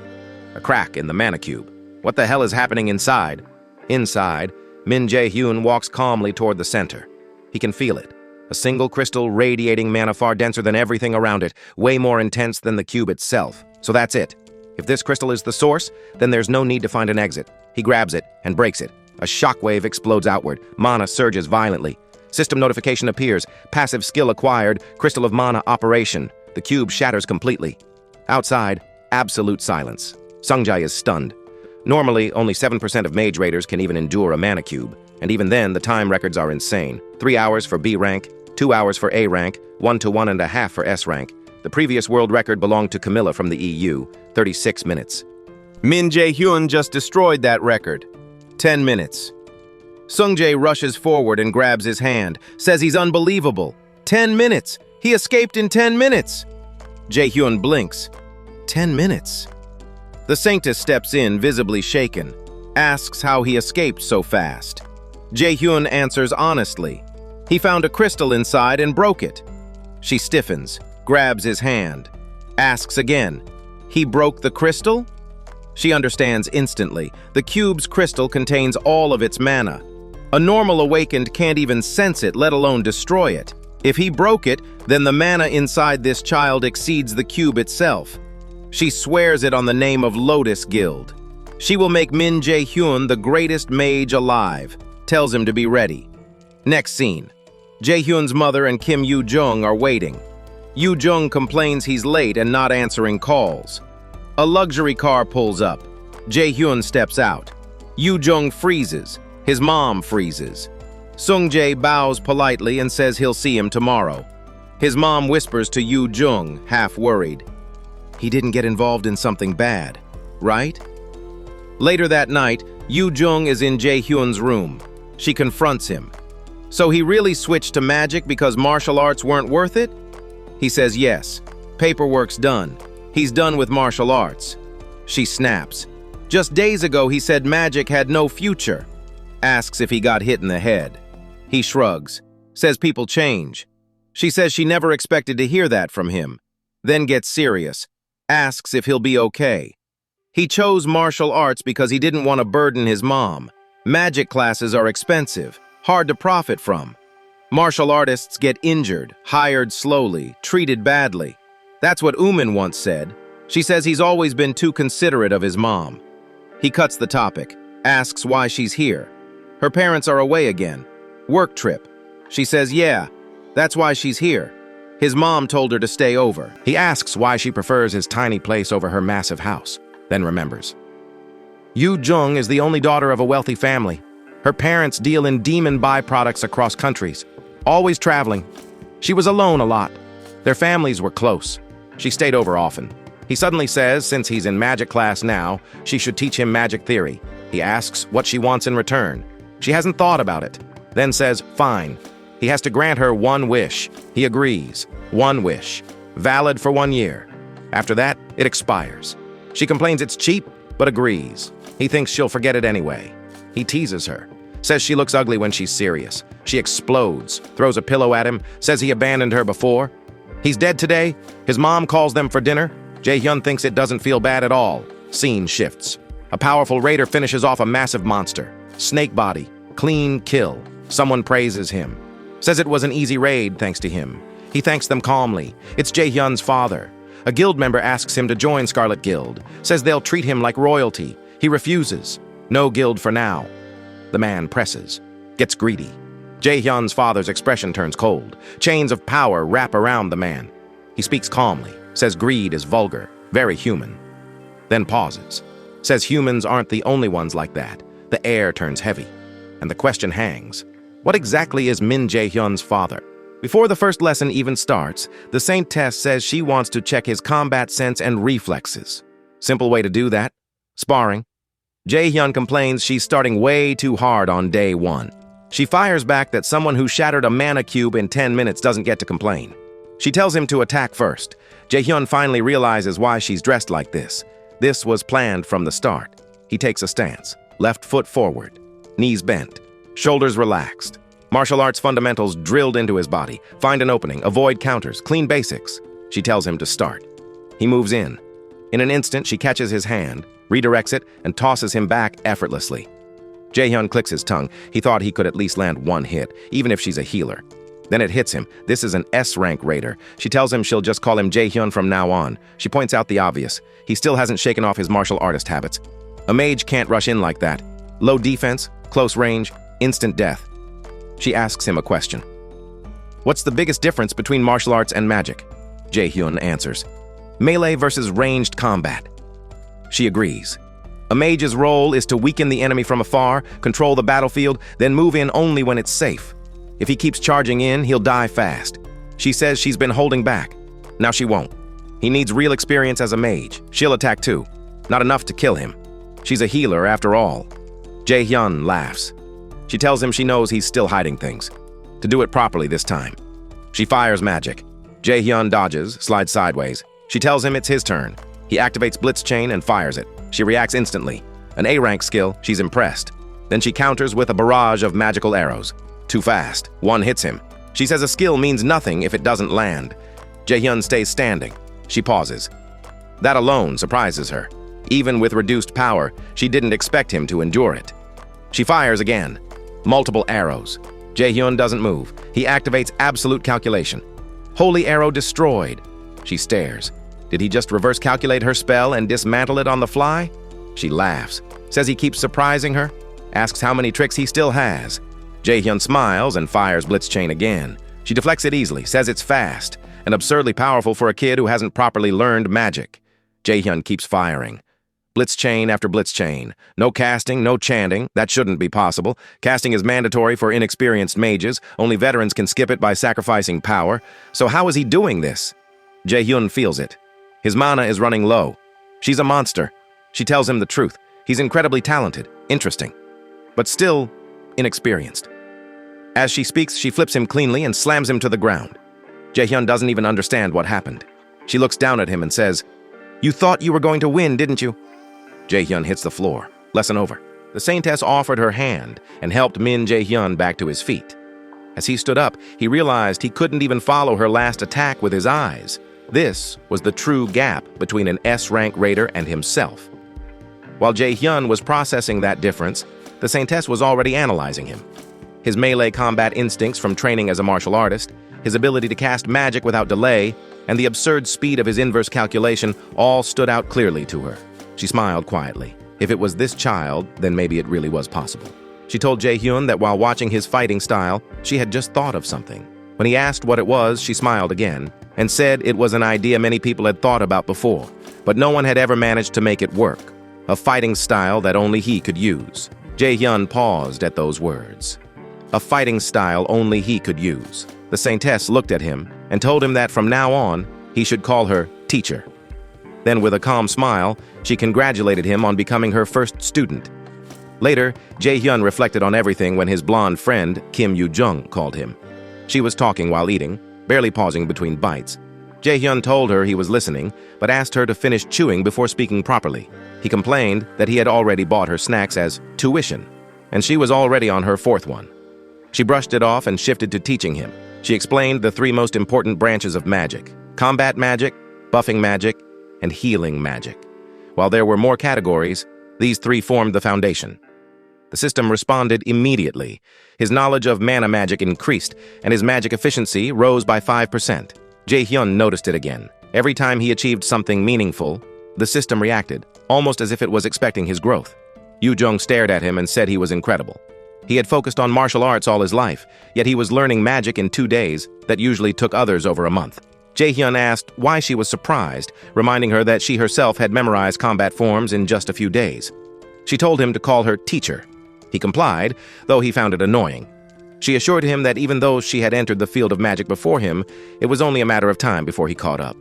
[SPEAKER 2] A crack in the mana cube. What the hell is happening inside? Inside, Min Jaehyun walks calmly toward the center. He can feel it. A single crystal radiating mana far denser than everything around it, way more intense than the cube itself. So that's it. If this crystal is the source, then there's no need to find an exit. He grabs it and breaks it. A shockwave explodes outward. Mana surges violently. System notification appears. Passive skill acquired. Crystal of mana operation. The cube shatters completely. Outside, absolute silence. Sangjay is stunned. Normally, only 7% of mage raiders can even endure a mana cube. And even then, the time records are insane. 3 hours for B rank, 2 hours for A rank, 1 to 1.5 for S rank. The previous world record belonged to Camilla from the EU, 36 minutes. Min Jaehyun just destroyed that record. 10 minutes. Sungjae rushes forward and grabs his hand, says he's unbelievable. 10 minutes! He escaped in 10 minutes! Jaehyun blinks. 10 minutes. The Saintess steps in, visibly shaken, asks how he escaped so fast. Jaehyun answers honestly. He found a crystal inside and broke it. She stiffens, grabs his hand, asks again, he broke the crystal? She understands instantly. The cube's crystal contains all of its mana. A normal awakened can't even sense it, let alone destroy it. If he broke it, then the mana inside this child exceeds the cube itself. She swears it on the name of Lotus Guild. She will make Min Jaehyun the greatest mage alive, tells him to be ready. Next scene. Jaehyun's mother and Kim Yoo-jung are waiting. Yoo-jung complains he's late and not answering calls. A luxury car pulls up. Jaehyun steps out. Yoo-jung freezes. His mom freezes. Sungjae bows politely and says he'll see him tomorrow. His mom whispers to Yoo-jung, half worried. He didn't get involved in something bad, right? Later that night, Yoo-jung is in Jaehyun's room. She confronts him. So he really switched to magic because martial arts weren't worth it? He says yes. Paperwork's done. He's done with martial arts. She snaps. Just days ago he said magic had no future. Asks if he got hit in the head. He shrugs. Says people change. She says she never expected to hear that from him. Then gets serious. Asks if he'll be okay. He chose martial arts because he didn't want to burden his mom. Magic classes are expensive, hard to profit from. Martial artists get injured, hired slowly, treated badly. That's what Umin once said. She says he's always been too considerate of his mom. He cuts the topic, asks why she's here. Her parents are away again. Work trip. She says, yeah, that's why she's here. His mom told her to stay over. He asks why she prefers his tiny place over her massive house, then remembers. Yoo-jung is the only daughter of a wealthy family. Her parents deal in demon byproducts across countries, always traveling. She was alone a lot. Their families were close. She stayed over often. He suddenly says, since he's in magic class now, she should teach him magic theory. He asks what she wants in return. She hasn't thought about it. Then says, fine. He has to grant her one wish. He agrees. One wish. Valid for 1 year. After that, it expires. She complains it's cheap, but agrees. He thinks she'll forget it anyway. He teases her. Says she looks ugly when she's serious. She explodes, throws a pillow at him, says he abandoned her before. He's dead today. His mom calls them for dinner. Jaehyun thinks it doesn't feel bad at all. Scene shifts. A powerful raider finishes off a massive monster. Snake body. Clean kill. Someone praises him. Says it was an easy raid thanks to him. He thanks them calmly. It's Jaehyun's father. A guild member asks him to join Scarlet Guild. Says they'll treat him like royalty. He refuses. No guild for now. The man presses. Gets greedy. Jaehyun's father's expression turns cold. Chains of power wrap around the man. He speaks calmly. Says greed is vulgar. Very human. Then pauses. Says humans aren't the only ones like that. The air turns heavy. And the question hangs. What exactly is Min Jaehyun's father? Before the first lesson even starts, the Saintess says she wants to check his combat sense and reflexes. Simple way to do that? Sparring. Jaehyun complains she's starting way too hard on day 1. She fires back that someone who shattered a mana cube in 10 minutes doesn't get to complain. She tells him to attack first. Jaehyun finally realizes why she's dressed like this. This was planned from the start. He takes a stance. Left foot forward. Knees bent. Shoulders relaxed. Martial arts fundamentals drilled into his body. Find an opening, avoid counters, clean basics. She tells him to start. He moves in. In an instant, she catches his hand, redirects it, and tosses him back effortlessly. Jaehyun clicks his tongue. He thought he could at least land one hit, even if she's a healer. Then it hits him. This is an S-rank raider. She tells him she'll just call him Jaehyun from now on. She points out the obvious. He still hasn't shaken off his martial artist habits. A mage can't rush in like that. Low defense, close range, instant death. She asks him a question. What's the biggest difference between martial arts and magic? Jaehyun answers. Melee versus ranged combat. She agrees. A mage's role is to weaken the enemy from afar, control the battlefield, then move in only when it's safe. If he keeps charging in, he'll die fast. She says she's been holding back. Now she won't. He needs real experience as a mage. She'll attack too. Not enough to kill him. She's a healer after all. Jaehyun laughs. She tells him she knows he's still hiding things. To do it properly this time. She fires magic. Jaehyun dodges, slides sideways. She tells him it's his turn. He activates Blitz Chain and fires it. She reacts instantly. An A-rank skill, she's impressed. Then she counters with a barrage of magical arrows. Too fast. One hits him. She says a skill means nothing if it doesn't land. Jaehyun stays standing. She pauses. That alone surprises her. Even with reduced power, she didn't expect him to endure it. She fires again. Multiple arrows. Jaehyun doesn't move. He activates absolute calculation. Holy arrow destroyed. She stares. Did he just reverse calculate her spell and dismantle it on the fly? She laughs. Says he keeps surprising her. Asks how many tricks he still has. Jaehyun smiles and fires Blitz Chain again. She deflects it easily, says it's fast, and absurdly powerful for a kid who hasn't properly learned magic. Jaehyun keeps firing. Blitz Chain after Blitz Chain. No casting, no chanting. That shouldn't be possible. Casting is mandatory for inexperienced mages. Only veterans can skip it by sacrificing power. So how is he doing this? Jaehyun feels it. His mana is running low. She's a monster. She tells him the truth. He's incredibly talented, interesting, but still inexperienced. As she speaks, she flips him cleanly and slams him to the ground. Jaehyun doesn't even understand what happened. She looks down at him and says, "You thought you were going to win, didn't you?" Jaehyun hits the floor. Lesson over. The Saintess offered her hand and helped Min Jaehyun back to his feet. As he stood up, he realized he couldn't even follow her last attack with his eyes. This was the true gap between an S-rank raider and himself. While Jaehyun was processing that difference, the Saintess was already analyzing him. His melee combat instincts from training as a martial artist, his ability to cast magic without delay, and the absurd speed of his inverse calculation all stood out clearly to her. She smiled quietly. If it was this child, then maybe it really was possible. She told Jaehyun that while watching his fighting style, she had just thought of something. When he asked what it was, she smiled again and said it was an idea many people had thought about before, but no one had ever managed to make it work. A fighting style that only he could use. Jaehyun paused at those words. A fighting style only he could use. The Saintess looked at him and told him that from now on, he should call her teacher. Then with a calm smile, she congratulated him on becoming her first student. Later, Jaehyun reflected on everything when his blonde friend, Kim Yoo-jung, called him. She was talking while eating, barely pausing between bites. Jaehyun told her he was listening, but asked her to finish chewing before speaking properly. He complained that he had already bought her snacks as tuition, and she was already on her fourth one. She brushed it off and shifted to teaching him. She explained the three most important branches of magic: combat magic, buffing magic, and healing magic. While there were more categories, these three formed the foundation. The system responded immediately. His knowledge of mana magic increased, and his magic efficiency rose by 5%. Jaehyun noticed it again. Every time he achieved something meaningful, the system reacted, almost as if it was expecting his growth. Yoo-jung stared at him and said he was incredible. He had focused on martial arts all his life, yet he was learning magic in 2 days that usually took others over a month. Jaehyun asked why she was surprised, reminding her that she herself had memorized combat forms in just a few days. She told him to call her teacher. He complied, though he found it annoying. She assured him that even though she had entered the field of magic before him, it was only a matter of time before he caught up.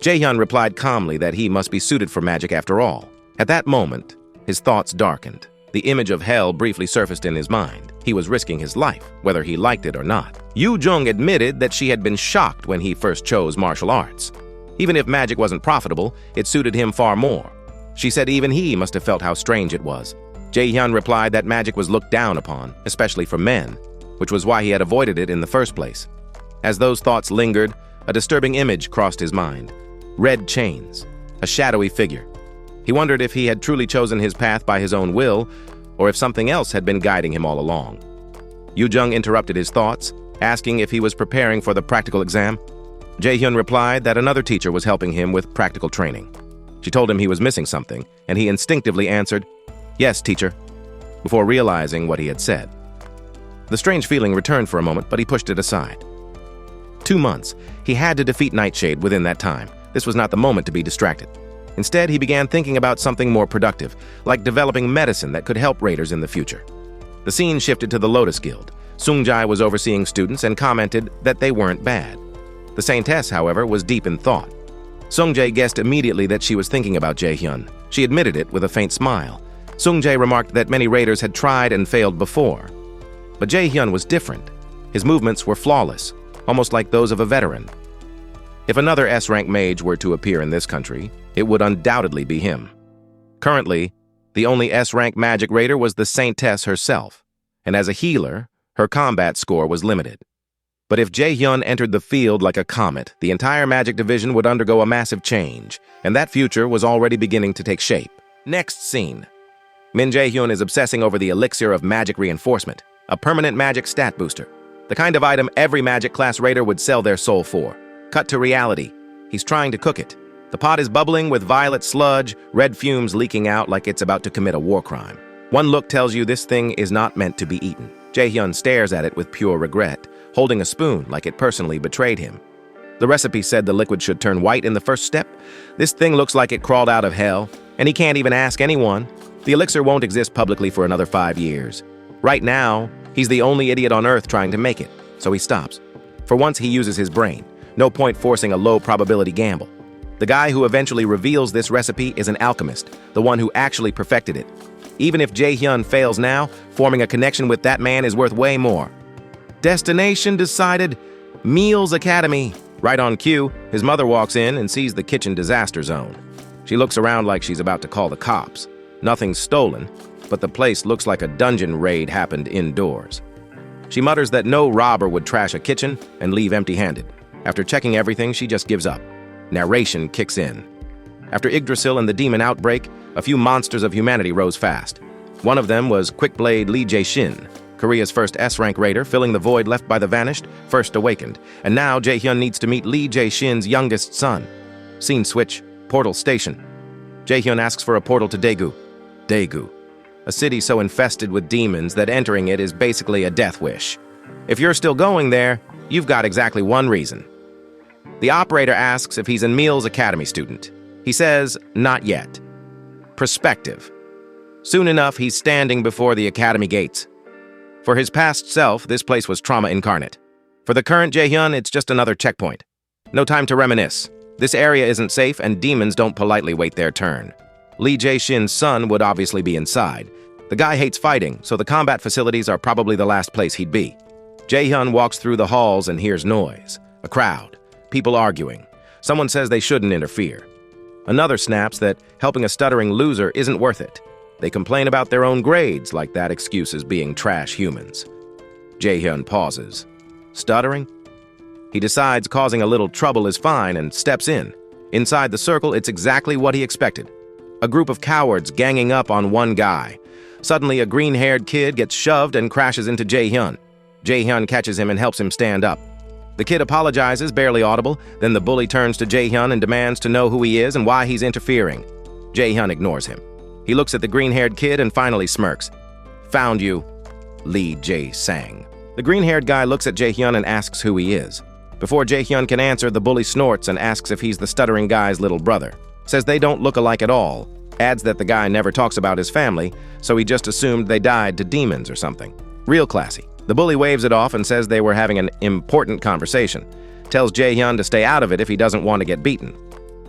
[SPEAKER 2] Jaehyun replied calmly that he must be suited for magic after all. At that moment, his thoughts darkened. The image of hell briefly surfaced in his mind. He was risking his life, whether he liked it or not. Yoo-jung admitted that she had been shocked when he first chose martial arts. Even if magic wasn't profitable, it suited him far more. She said even he must have felt how strange it was. Jaehyun replied that magic was looked down upon, especially for men, which was why he had avoided it in the first place. As those thoughts lingered, a disturbing image crossed his mind. Red chains, a shadowy figure. He wondered if he had truly chosen his path by his own will, or if something else had been guiding him all along. Yoo-jung interrupted his thoughts, asking if he was preparing for the practical exam. Jaehyun replied that another teacher was helping him with practical training. She told him he was missing something, and he instinctively answered, "Yes, teacher," before realizing what he had said. The strange feeling returned for a moment, but he pushed it aside. 2 months. He had to defeat Nightshade within that time. This was not the moment to be distracted. Instead, he began thinking about something more productive, like developing medicine that could help raiders in the future. The scene shifted to the Lotus Guild. Sung-jae was overseeing students and commented that they weren't bad. The Saintess, however, was deep in thought. Sung-jae guessed immediately that she was thinking about Jaehyun. She admitted it with a faint smile. Sung-jae remarked that many raiders had tried and failed before. But Jae-hyun was different. His movements were flawless, almost like those of a veteran. If another S-rank mage were to appear in this country, it would undoubtedly be him. Currently, the only S-rank magic raider was the Saintess herself, and as a healer, her combat score was limited. But if Jae-hyun entered the field like a comet, the entire magic division would undergo a massive change, and that future was already beginning to take shape. Next scene. Min Jaehyun is obsessing over the elixir of magic reinforcement, a permanent magic stat booster, the kind of item every magic class raider would sell their soul for. Cut to reality. He's trying to cook it. The pot is bubbling with violet sludge, red fumes leaking out like it's about to commit a war crime. One look tells you this thing is not meant to be eaten. Jae-hyun stares at it with pure regret, holding a spoon like it personally betrayed him. The recipe said the liquid should turn white in the first step. This thing looks like it crawled out of hell, and he can't even ask anyone. The elixir won't exist publicly for another 5 years. Right now, he's the only idiot on Earth trying to make it, so he stops. For once, he uses his brain. No point forcing a low-probability gamble. The guy who eventually reveals this recipe is an alchemist, the one who actually perfected it. Even if Jae-hyun fails now, forming a connection with that man is worth way more. Destination decided. Meals Academy. Right on cue, his mother walks in and sees the kitchen disaster zone. She looks around like she's about to call the cops. Nothing's stolen, but the place looks like a dungeon raid happened indoors. She mutters that no robber would trash a kitchen and leave empty-handed. After checking everything, she just gives up. Narration kicks in. After Yggdrasil and the demon outbreak, a few monsters of humanity rose fast. One of them was Quickblade Lee Jae-shin, Korea's first S-rank raider, filling the void left by the vanished, first awakened. And now Jae-hyun needs to meet Lee Jae-shin's youngest son. Scene switch, portal station. Jae-hyun asks for a portal to Daegu. Daegu, a city so infested with demons that entering it is basically a death wish. If you're still going there, you've got exactly one reason. The operator asks if he's a Meals Academy student. He says, not yet. Perspective. Soon enough, he's standing before the academy gates. For his past self, this place was trauma incarnate. For the current Jae-hyun, it's just another checkpoint. No time to reminisce. This area isn't safe, and demons don't politely wait their turn. Lee Jae-shin's son would obviously be inside. The guy hates fighting, so the combat facilities are probably the last place he'd be. Jae-hyun walks through the halls and hears noise. A crowd. People arguing. Someone says they shouldn't interfere. Another snaps that helping a stuttering loser isn't worth it. They complain about their own grades, like that excuse is being trash humans. Jae-hyun pauses. Stuttering? He decides causing a little trouble is fine and steps in. Inside the circle, it's exactly what he expected. A group of cowards ganging up on one guy. Suddenly, a green-haired kid gets shoved and crashes into Jae-hyun. Jae-hyun catches him and helps him stand up. The kid apologizes, barely audible, then the bully turns to Jae-hyun and demands to know who he is and why he's interfering. Jae-hyun ignores him. He looks at the green-haired kid and finally smirks. Found you, Lee Jae-sang. The green-haired guy looks at Jae-hyun and asks who he is. Before Jae-hyun can answer, the bully snorts and asks if he's the stuttering guy's little brother. Says they don't look alike at all. Adds that the guy never talks about his family, so he just assumed they died to demons or something. Real classy. The bully waves it off and says they were having an important conversation. Tells Jae-hyun to stay out of it if he doesn't want to get beaten.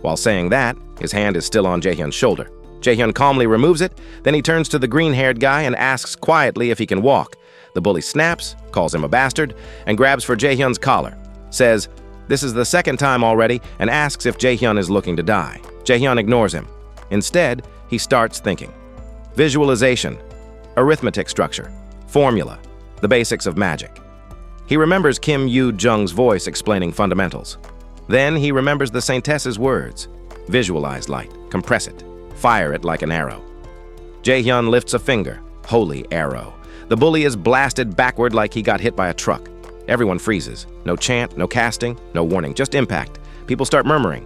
[SPEAKER 2] While saying that, his hand is still on Jae-hyun's shoulder. Jae-hyun calmly removes it, then he turns to the green-haired guy and asks quietly if he can walk. The bully snaps, calls him a bastard, and grabs for Jae-hyun's collar. Says, this is the second time already, and asks if Jae-hyun is looking to die. Jae-hyun ignores him. Instead, he starts thinking. Visualization, arithmetic structure, formula, the basics of magic. He remembers Kim Yoo-jung's voice explaining fundamentals. Then he remembers the Saintess's words. Visualize light, compress it, fire it like an arrow. Jae-hyun lifts a finger. Holy arrow. The bully is blasted backward like he got hit by a truck. Everyone freezes. No chant, no casting, no warning, just impact. People start murmuring.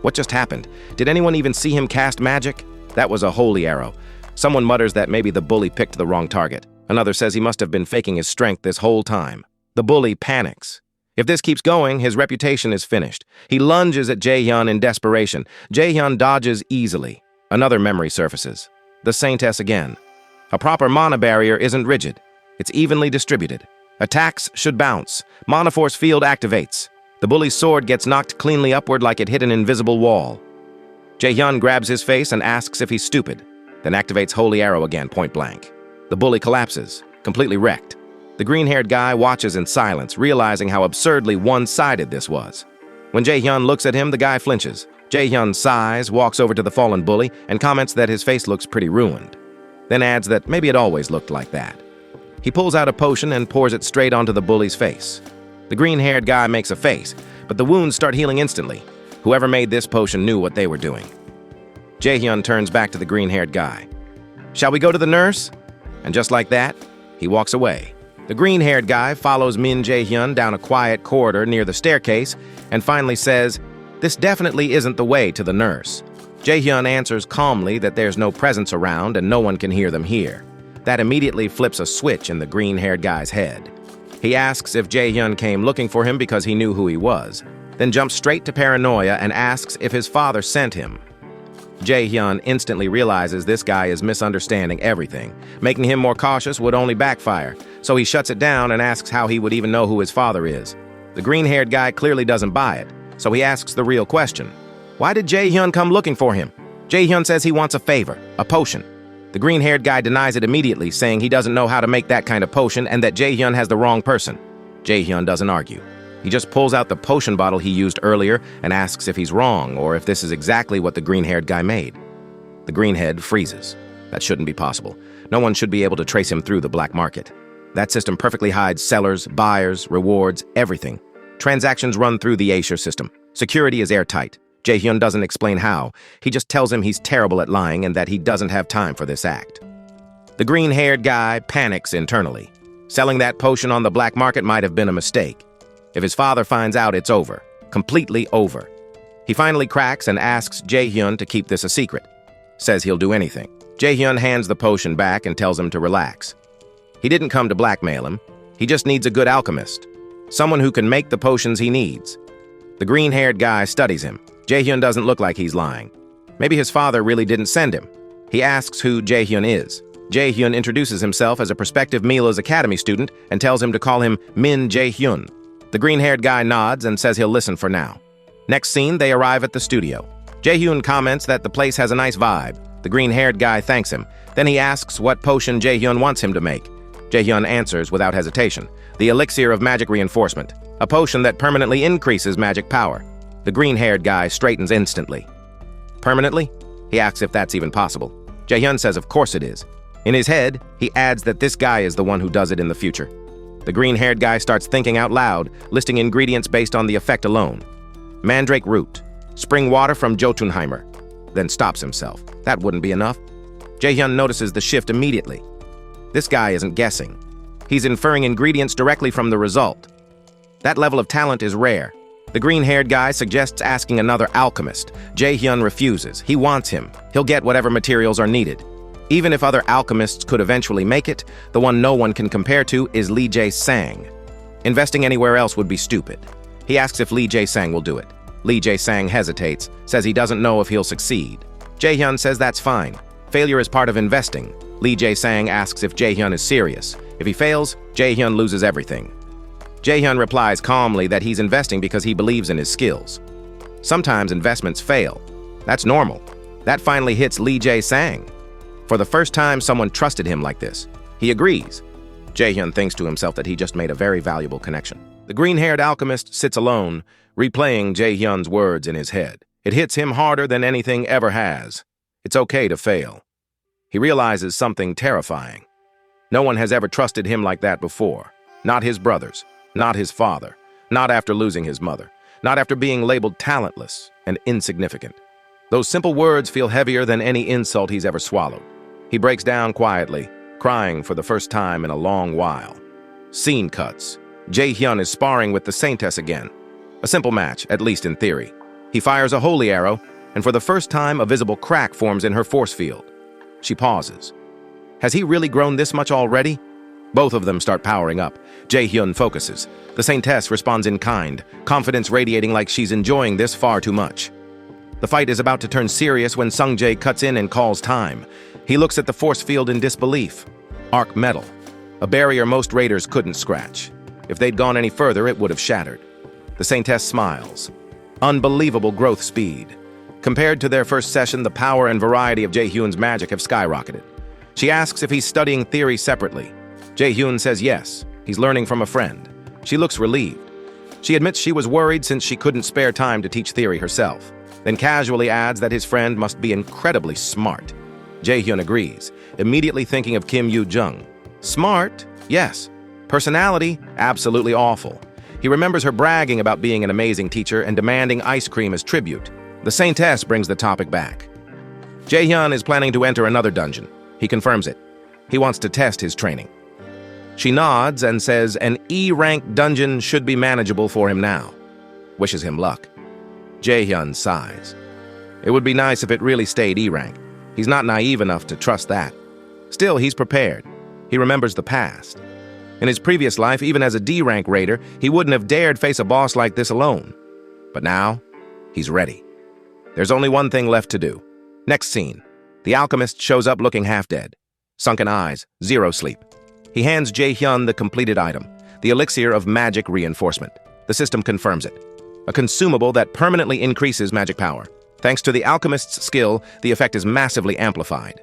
[SPEAKER 2] What just happened? Did anyone even see him cast magic? That was a holy arrow. Someone mutters that maybe the bully picked the wrong target. Another says he must have been faking his strength this whole time. The bully panics. If this keeps going, his reputation is finished. He lunges at Jae-hyun in desperation. Jae-hyun dodges easily. Another memory surfaces. The Saintess again. A proper mana barrier isn't rigid. It's evenly distributed. Attacks should bounce. Mana force field activates. The bully's sword gets knocked cleanly upward like it hit an invisible wall. Jaehyun grabs his face and asks if he's stupid, then activates Holy Arrow again, point blank. The bully collapses, completely wrecked. The green-haired guy watches in silence, realizing how absurdly one-sided this was. When Jaehyun looks at him, the guy flinches. Jaehyun sighs, walks over to the fallen bully, and comments that his face looks pretty ruined. Then adds that maybe it always looked like that. He pulls out a potion and pours it straight onto the bully's face. The green-haired guy makes a face, but the wounds start healing instantly. Whoever made this potion knew what they were doing. Jaehyun turns back to the green-haired guy. "Shall we go to the nurse?" And just like that, he walks away. The green-haired guy follows Min Jaehyun down a quiet corridor near the staircase and finally says, "This definitely isn't the way to the nurse." Jaehyun answers calmly that there's no presence around and no one can hear them here. That immediately flips a switch in the green-haired guy's head. He asks if Jaehyun came looking for him because he knew who he was, then jumps straight to paranoia and asks if his father sent him. Jaehyun instantly realizes this guy is misunderstanding everything. Making him more cautious would only backfire, so he shuts it down and asks how he would even know who his father is. The green-haired guy clearly doesn't buy it, so he asks the real question. Why did Jaehyun come looking for him? Jaehyun says he wants a favor, a potion. The green-haired guy denies it immediately, saying he doesn't know how to make that kind of potion and that Jaehyun has the wrong person. Jaehyun doesn't argue. He just pulls out the potion bottle he used earlier and asks if he's wrong or if this is exactly what the green-haired guy made. The greenhead freezes. That shouldn't be possible. No one should be able to trace him through the black market. That system perfectly hides sellers, buyers, rewards, everything. Transactions run through the Aesir system. Security is airtight. Jaehyun doesn't explain how. He just tells him he's terrible at lying and that he doesn't have time for this act. The green-haired guy panics internally. Selling that potion on the black market might have been a mistake. If his father finds out, it's over. Completely over. He finally cracks and asks Jaehyun to keep this a secret. Says he'll do anything. Jaehyun hands the potion back and tells him to relax. He didn't come to blackmail him. He just needs a good alchemist. Someone who can make the potions he needs. The green-haired guy studies him. Jaehyun doesn't look like he's lying. Maybe his father really didn't send him. He asks who Jaehyun is. Jaehyun introduces himself as a prospective Mila's Academy student and tells him to call him Min Jaehyun. The green-haired guy nods and says he'll listen for now. Next scene, they arrive at the studio. Jaehyun comments that the place has a nice vibe. The green-haired guy thanks him. Then he asks what potion Jaehyun wants him to make. Jaehyun answers without hesitation. The elixir of magic reinforcement. A potion that permanently increases magic power. The green-haired guy straightens instantly. Permanently? He asks if that's even possible. Jaehyun says of course it is. In his head, he adds that this guy is the one who does it in the future. The green-haired guy starts thinking out loud, listing ingredients based on the effect alone. Mandrake root, spring water from Jotunheimer, then stops himself. That wouldn't be enough. Jaehyun notices the shift immediately. This guy isn't guessing. He's inferring ingredients directly from the result. That level of talent is rare. The green-haired guy suggests asking another alchemist. Jaehyun refuses. He wants him. He'll get whatever materials are needed. Even if other alchemists could eventually make it, the one no one can compare to is Lee Jae-sang. Investing anywhere else would be stupid. He asks if Lee Jae-sang will do it. Lee Jae-sang hesitates, says he doesn't know if he'll succeed. Jaehyun says that's fine. Failure is part of investing. Lee Jae-sang asks if Jaehyun is serious. If he fails, Jaehyun loses everything. Jaehyun replies calmly that he's investing because he believes in his skills. Sometimes investments fail. That's normal. That finally hits Lee Jae-sang. For the first time, someone trusted him like this. He agrees. Jaehyun thinks to himself that he just made a very valuable connection. The green-haired alchemist sits alone, replaying Jaehyun's words in his head. It hits him harder than anything ever has. It's okay to fail. He realizes something terrifying. No one has ever trusted him like that before. Not his brothers, not his father, not after losing his mother, not after being labeled talentless and insignificant. Those simple words feel heavier than any insult he's ever swallowed. He breaks down quietly, crying for the first time in a long while. Scene cuts. Jaehyun is sparring with the Saintess again. A simple match, at least in theory. He fires a holy arrow, and for the first time a visible crack forms in her force field. She pauses. Has he really grown this much already? Both of them start powering up. Jaehyun focuses. The Saintess responds in kind, confidence radiating like she's enjoying this far too much. The fight is about to turn serious when Sungjae cuts in and calls time. He looks at the force field in disbelief. Arc metal. A barrier most raiders couldn't scratch. If they'd gone any further, it would have shattered. The Saintess smiles. Unbelievable growth speed. Compared to their first session, the power and variety of Jaehyun's magic have skyrocketed. She asks if he's studying theory separately. Jaehyun says yes, he's learning from a friend. She looks relieved. She admits she was worried since she couldn't spare time to teach theory herself, then casually adds that his friend must be incredibly smart. Jaehyun agrees, immediately thinking of Kim Yoo-jung. Smart? Yes. Personality? Absolutely awful. He remembers her bragging about being an amazing teacher and demanding ice cream as tribute. The Saintess brings the topic back. Jaehyun is planning to enter another dungeon. He confirms it. He wants to test his training. She nods and says an E-rank dungeon should be manageable for him now. Wishes him luck. Jaehyun sighs. It would be nice if it really stayed E-rank. He's not naive enough to trust that. Still, he's prepared. He remembers the past. In his previous life, even as a D-rank raider, he wouldn't have dared face a boss like this alone. But now, he's ready. There's only one thing left to do. Next scene. The alchemist shows up looking half-dead. Sunken eyes, zero sleep. He hands Jaehyun the completed item, the elixir of magic reinforcement. The system confirms it. A consumable that permanently increases magic power. Thanks to the alchemist's skill, the effect is massively amplified.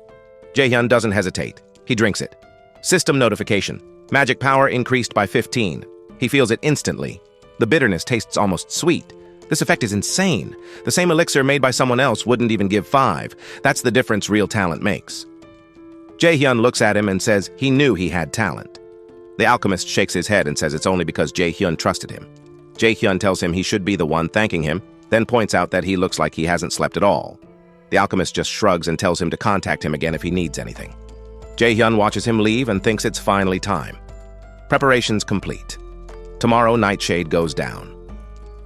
[SPEAKER 2] Jaehyun doesn't hesitate. He drinks it. System notification. Magic power increased by 15. He feels it instantly. The bitterness tastes almost sweet. This effect is insane. The same elixir made by someone else wouldn't even give 5. That's the difference real talent makes. Jaehyun looks at him and says he knew he had talent. The alchemist shakes his head and says it's only because Jaehyun trusted him. Jaehyun tells him he should be the one thanking him, then points out that he looks like he hasn't slept at all. The alchemist just shrugs and tells him to contact him again if he needs anything. Jaehyun watches him leave and thinks it's finally time. Preparations complete. Tomorrow, Nightshade goes down.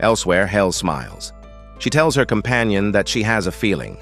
[SPEAKER 2] Elsewhere, Hel smiles. She tells her companion that she has a feeling.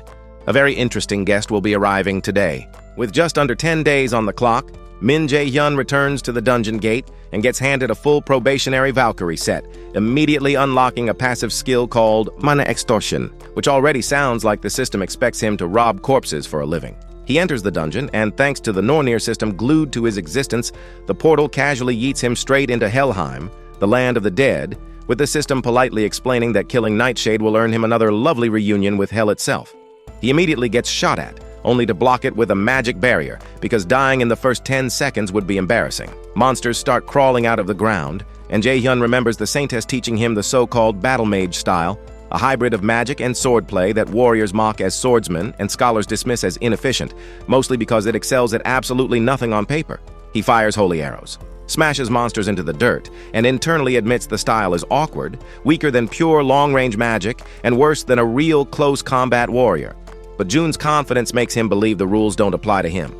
[SPEAKER 2] A very interesting guest will be arriving today. With just under 10 days on the clock, Min Jaehyun returns to the dungeon gate and gets handed a full probationary Valkyrie set, immediately unlocking a passive skill called Mana Extortion, which already sounds like the system expects him to rob corpses for a living. He enters the dungeon, and thanks to the Nornir system glued to his existence, the portal casually yeets him straight into Helheim, the land of the dead, with the system politely explaining that killing Nightshade will earn him another lovely reunion with Hell itself. He immediately gets shot at, only to block it with a magic barrier, because dying in the first 10 seconds would be embarrassing. Monsters start crawling out of the ground, and Jaehyun remembers the Saintess teaching him the so-called battle mage style, a hybrid of magic and swordplay that warriors mock as swordsmen and scholars dismiss as inefficient, mostly because it excels at absolutely nothing on paper. He fires holy arrows, smashes monsters into the dirt, and internally admits the style is awkward, weaker than pure long-range magic, and worse than a real close combat warrior. But Jun's confidence makes him believe the rules don't apply to him.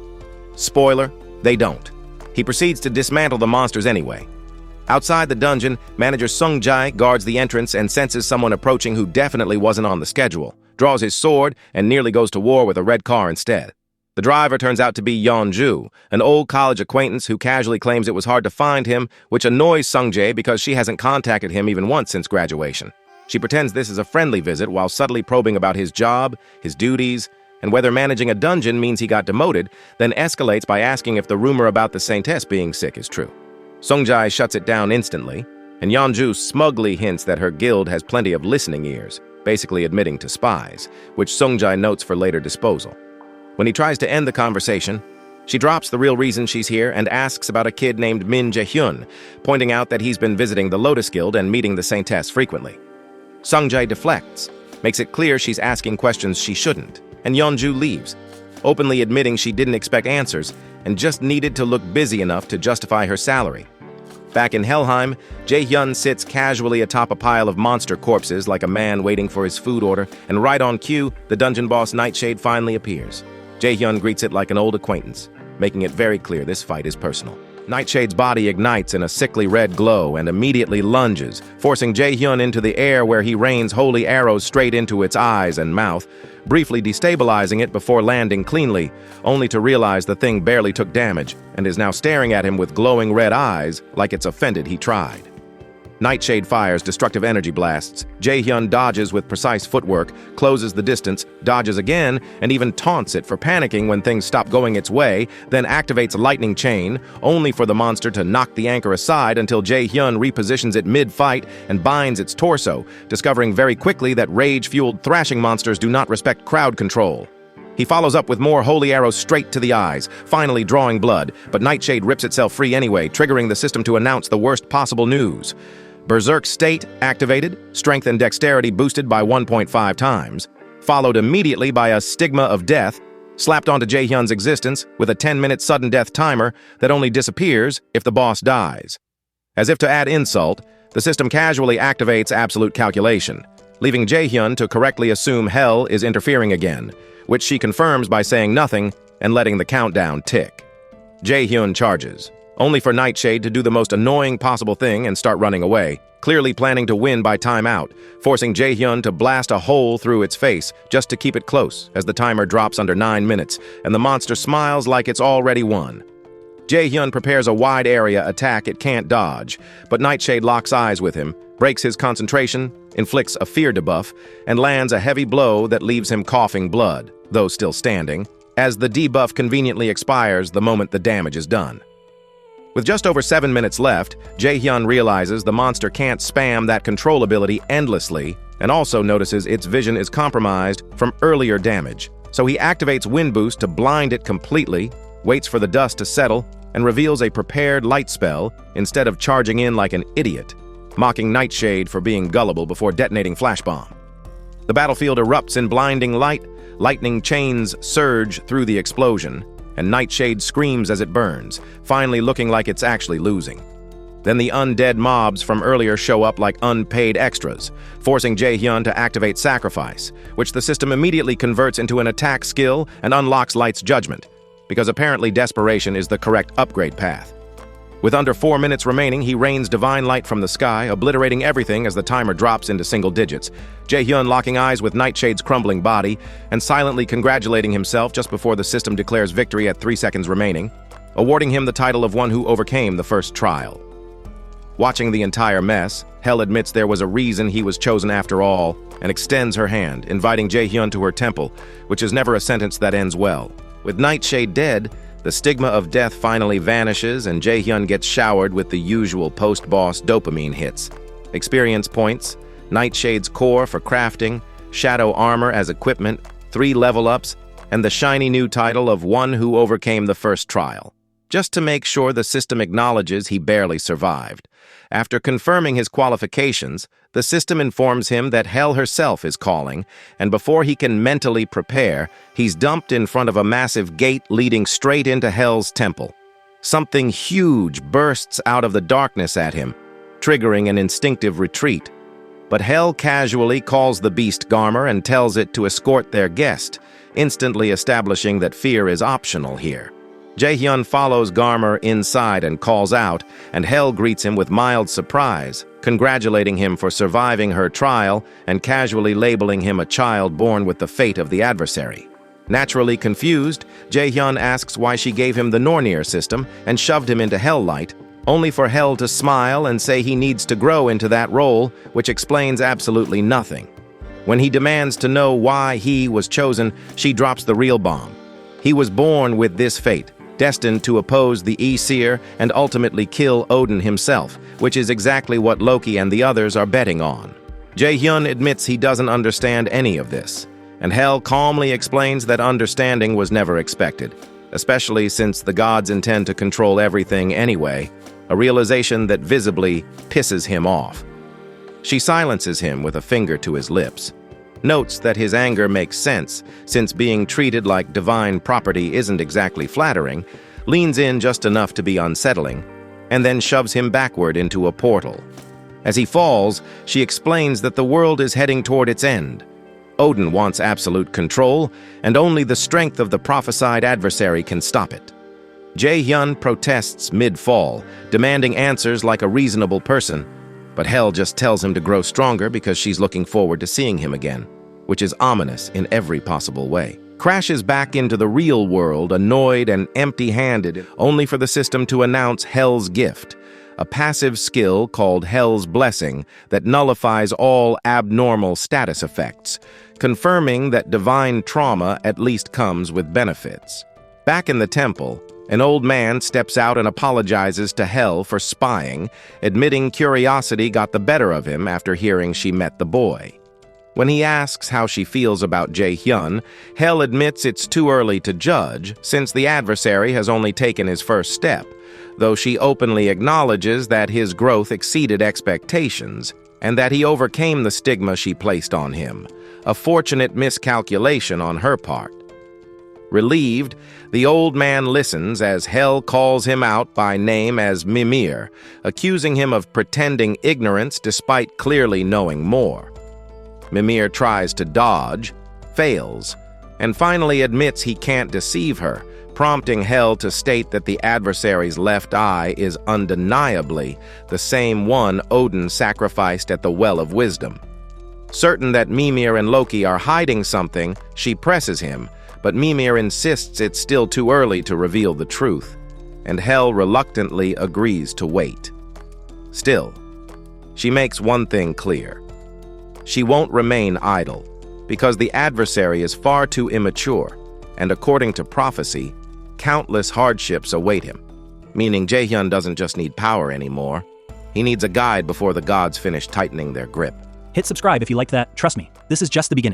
[SPEAKER 2] Spoiler, they don't. He proceeds to dismantle the monsters anyway. Outside the dungeon, manager Sung Jae guards the entrance and senses someone approaching who definitely wasn't on the schedule, draws his sword, and nearly goes to war with a red car instead. The driver turns out to be Yeonju, an old college acquaintance who casually claims it was hard to find him, which annoys Sung Jae because she hasn't contacted him even once since graduation. She pretends this is a friendly visit while subtly probing about his job, his duties, and whether managing a dungeon means he got demoted, then escalates by asking if the rumor about the Saintess being sick is true. Sung Jae shuts it down instantly, and Yeonju smugly hints that her guild has plenty of listening ears, basically admitting to spies, which Sung Jae notes for later disposal. When he tries to end the conversation, she drops the real reason she's here and asks about a kid named Min Jaehyun, pointing out that he's been visiting the Lotus Guild and meeting the Saintess frequently. Sung Jae deflects, makes it clear she's asking questions she shouldn't, and Yeonju leaves, openly admitting she didn't expect answers and just needed to look busy enough to justify her salary. Back in Helheim, Jaehyun sits casually atop a pile of monster corpses like a man waiting for his food order, and right on cue, the dungeon boss Nightshade finally appears. Jaehyun greets it like an old acquaintance, making it very clear this fight is personal. Nightshade's body ignites in a sickly red glow and immediately lunges, forcing Jaehyun into the air where he rains holy arrows straight into its eyes and mouth, briefly destabilizing it before landing cleanly, only to realize the thing barely took damage and is now staring at him with glowing red eyes like it's offended he tried. Nightshade fires destructive energy blasts. Jaehyun dodges with precise footwork, closes the distance, dodges again, and even taunts it for panicking when things stop going its way, then activates Lightning Chain, only for the monster to knock the anchor aside until Jaehyun repositions it mid-fight and binds its torso, discovering very quickly that rage-fueled thrashing monsters do not respect crowd control. He follows up with more holy arrows straight to the eyes, finally drawing blood, but Nightshade rips itself free anyway, triggering the system to announce the worst possible news. Berserk State activated, strength and dexterity boosted by 1.5 times, followed immediately by a Stigma of Death, slapped onto Jaehyun's existence with a 10-minute sudden death timer that only disappears if the boss dies. As if to add insult, the system casually activates Absolute Calculation, leaving Jaehyun to correctly assume Hell is interfering again, which she confirms by saying nothing and letting the countdown tick. Jaehyun charges, only for Nightshade to do the most annoying possible thing and start running away, clearly planning to win by timeout, forcing Jaehyun to blast a hole through its face just to keep it close as the timer drops under 9 minutes, and the monster smiles like it's already won. Jaehyun prepares a wide area attack it can't dodge, but Nightshade locks eyes with him, breaks his concentration, inflicts a fear debuff, and lands a heavy blow that leaves him coughing blood, though still standing, as the debuff conveniently expires the moment the damage is done. With just over 7 minutes left, Jaehyun realizes the monster can't spam that control ability endlessly, and also notices its vision is compromised from earlier damage. So he activates Wind Boost to blind it completely, waits for the dust to settle, and reveals a prepared light spell instead of charging in like an idiot, mocking Nightshade for being gullible before detonating Flash Bomb. The battlefield erupts in blinding light, lightning chains surge through the explosion, and Nightshade screams as it burns, finally looking like it's actually losing. Then the undead mobs from earlier show up like unpaid extras, forcing Jaehyun to activate Sacrifice, which the system immediately converts into an attack skill and unlocks Light's Judgment, because apparently Desperation is the correct upgrade path. With under 4 minutes remaining, he rains divine light from the sky, obliterating everything as the timer drops into single digits, Jaehyun locking eyes with Nightshade's crumbling body and silently congratulating himself just before the system declares victory at 3 seconds remaining, awarding him the title of one who overcame the first trial. Watching the entire mess, Hell admits there was a reason he was chosen after all and extends her hand, inviting Jaehyun to her temple, which is never a sentence that ends well. With Nightshade dead, the Stigma of Death finally vanishes and Jaehyun gets showered with the usual post-boss dopamine hits. Experience points, Nightshade's core for crafting, shadow armor as equipment, 3 level-ups, and the shiny new title of one who overcame the first trial, just to make sure the system acknowledges he barely survived. After confirming his qualifications, the system informs him that Hell herself is calling, and before he can mentally prepare, he's dumped in front of a massive gate leading straight into Hell's temple. Something huge bursts out of the darkness at him, triggering an instinctive retreat. But Hell casually calls the beast Garmer and tells it to escort their guest, instantly establishing that fear is optional here. Jaehyun follows Garmer inside and calls out, and Hell greets him with mild surprise, congratulating him for surviving her trial and casually labeling him a child born with the fate of the adversary. Naturally confused, Jaehyun asks why she gave him the Nornir system and shoved him into Helllight, only for Hell to smile and say he needs to grow into that role, which explains absolutely nothing. When he demands to know why he was chosen, she drops the real bomb. He was born with this fate, destined to oppose the Aesir and ultimately kill Odin himself, which is exactly what Loki and the others are betting on. Jaehyun admits he doesn't understand any of this, and Hell calmly explains that understanding was never expected, especially since the gods intend to control everything anyway, a realization that visibly pisses him off. She silences him with a finger to his lips, notes that his anger makes sense, since being treated like divine property isn't exactly flattering, leans in just enough to be unsettling, and then shoves him backward into a portal. As he falls, she explains that the world is heading toward its end. Odin wants absolute control, and only the strength of the prophesied adversary can stop it. Jaehyun protests mid-fall, demanding answers like a reasonable person, but Hell just tells him to grow stronger because she's looking forward to seeing him again, which is ominous in every possible way. Crashes back into the real world, annoyed and empty-handed, only for the system to announce Hell's gift, a passive skill called Hell's Blessing that nullifies all abnormal status effects, confirming that divine trauma at least comes with benefits. Back in the temple, an old man steps out and apologizes to Hell for spying, admitting curiosity got the better of him after hearing she met the boy. When he asks how she feels about Jaehyun, Hell admits it's too early to judge since the adversary has only taken his first step, though she openly acknowledges that his growth exceeded expectations and that he overcame the stigma she placed on him, a fortunate miscalculation on her part. Relieved, the old man listens as Hell calls him out by name as Mimir, accusing him of pretending ignorance despite clearly knowing more. Mimir tries to dodge, fails, and finally admits he can't deceive her, prompting Hell to state that the adversary's left eye is undeniably the same one Odin sacrificed at the Well of Wisdom. Certain that Mimir and Loki are hiding something, she presses him, but Mimir insists it's still too early to reveal the truth, and Hell reluctantly agrees to wait. Still, she makes one thing clear. She won't remain idle, because the adversary is far too immature, and according to prophecy, countless hardships await him, meaning Jaehyun doesn't just need power anymore. He needs a guide before the gods finish tightening their grip.
[SPEAKER 3] Hit subscribe if you liked that. Trust me, this is just the beginning.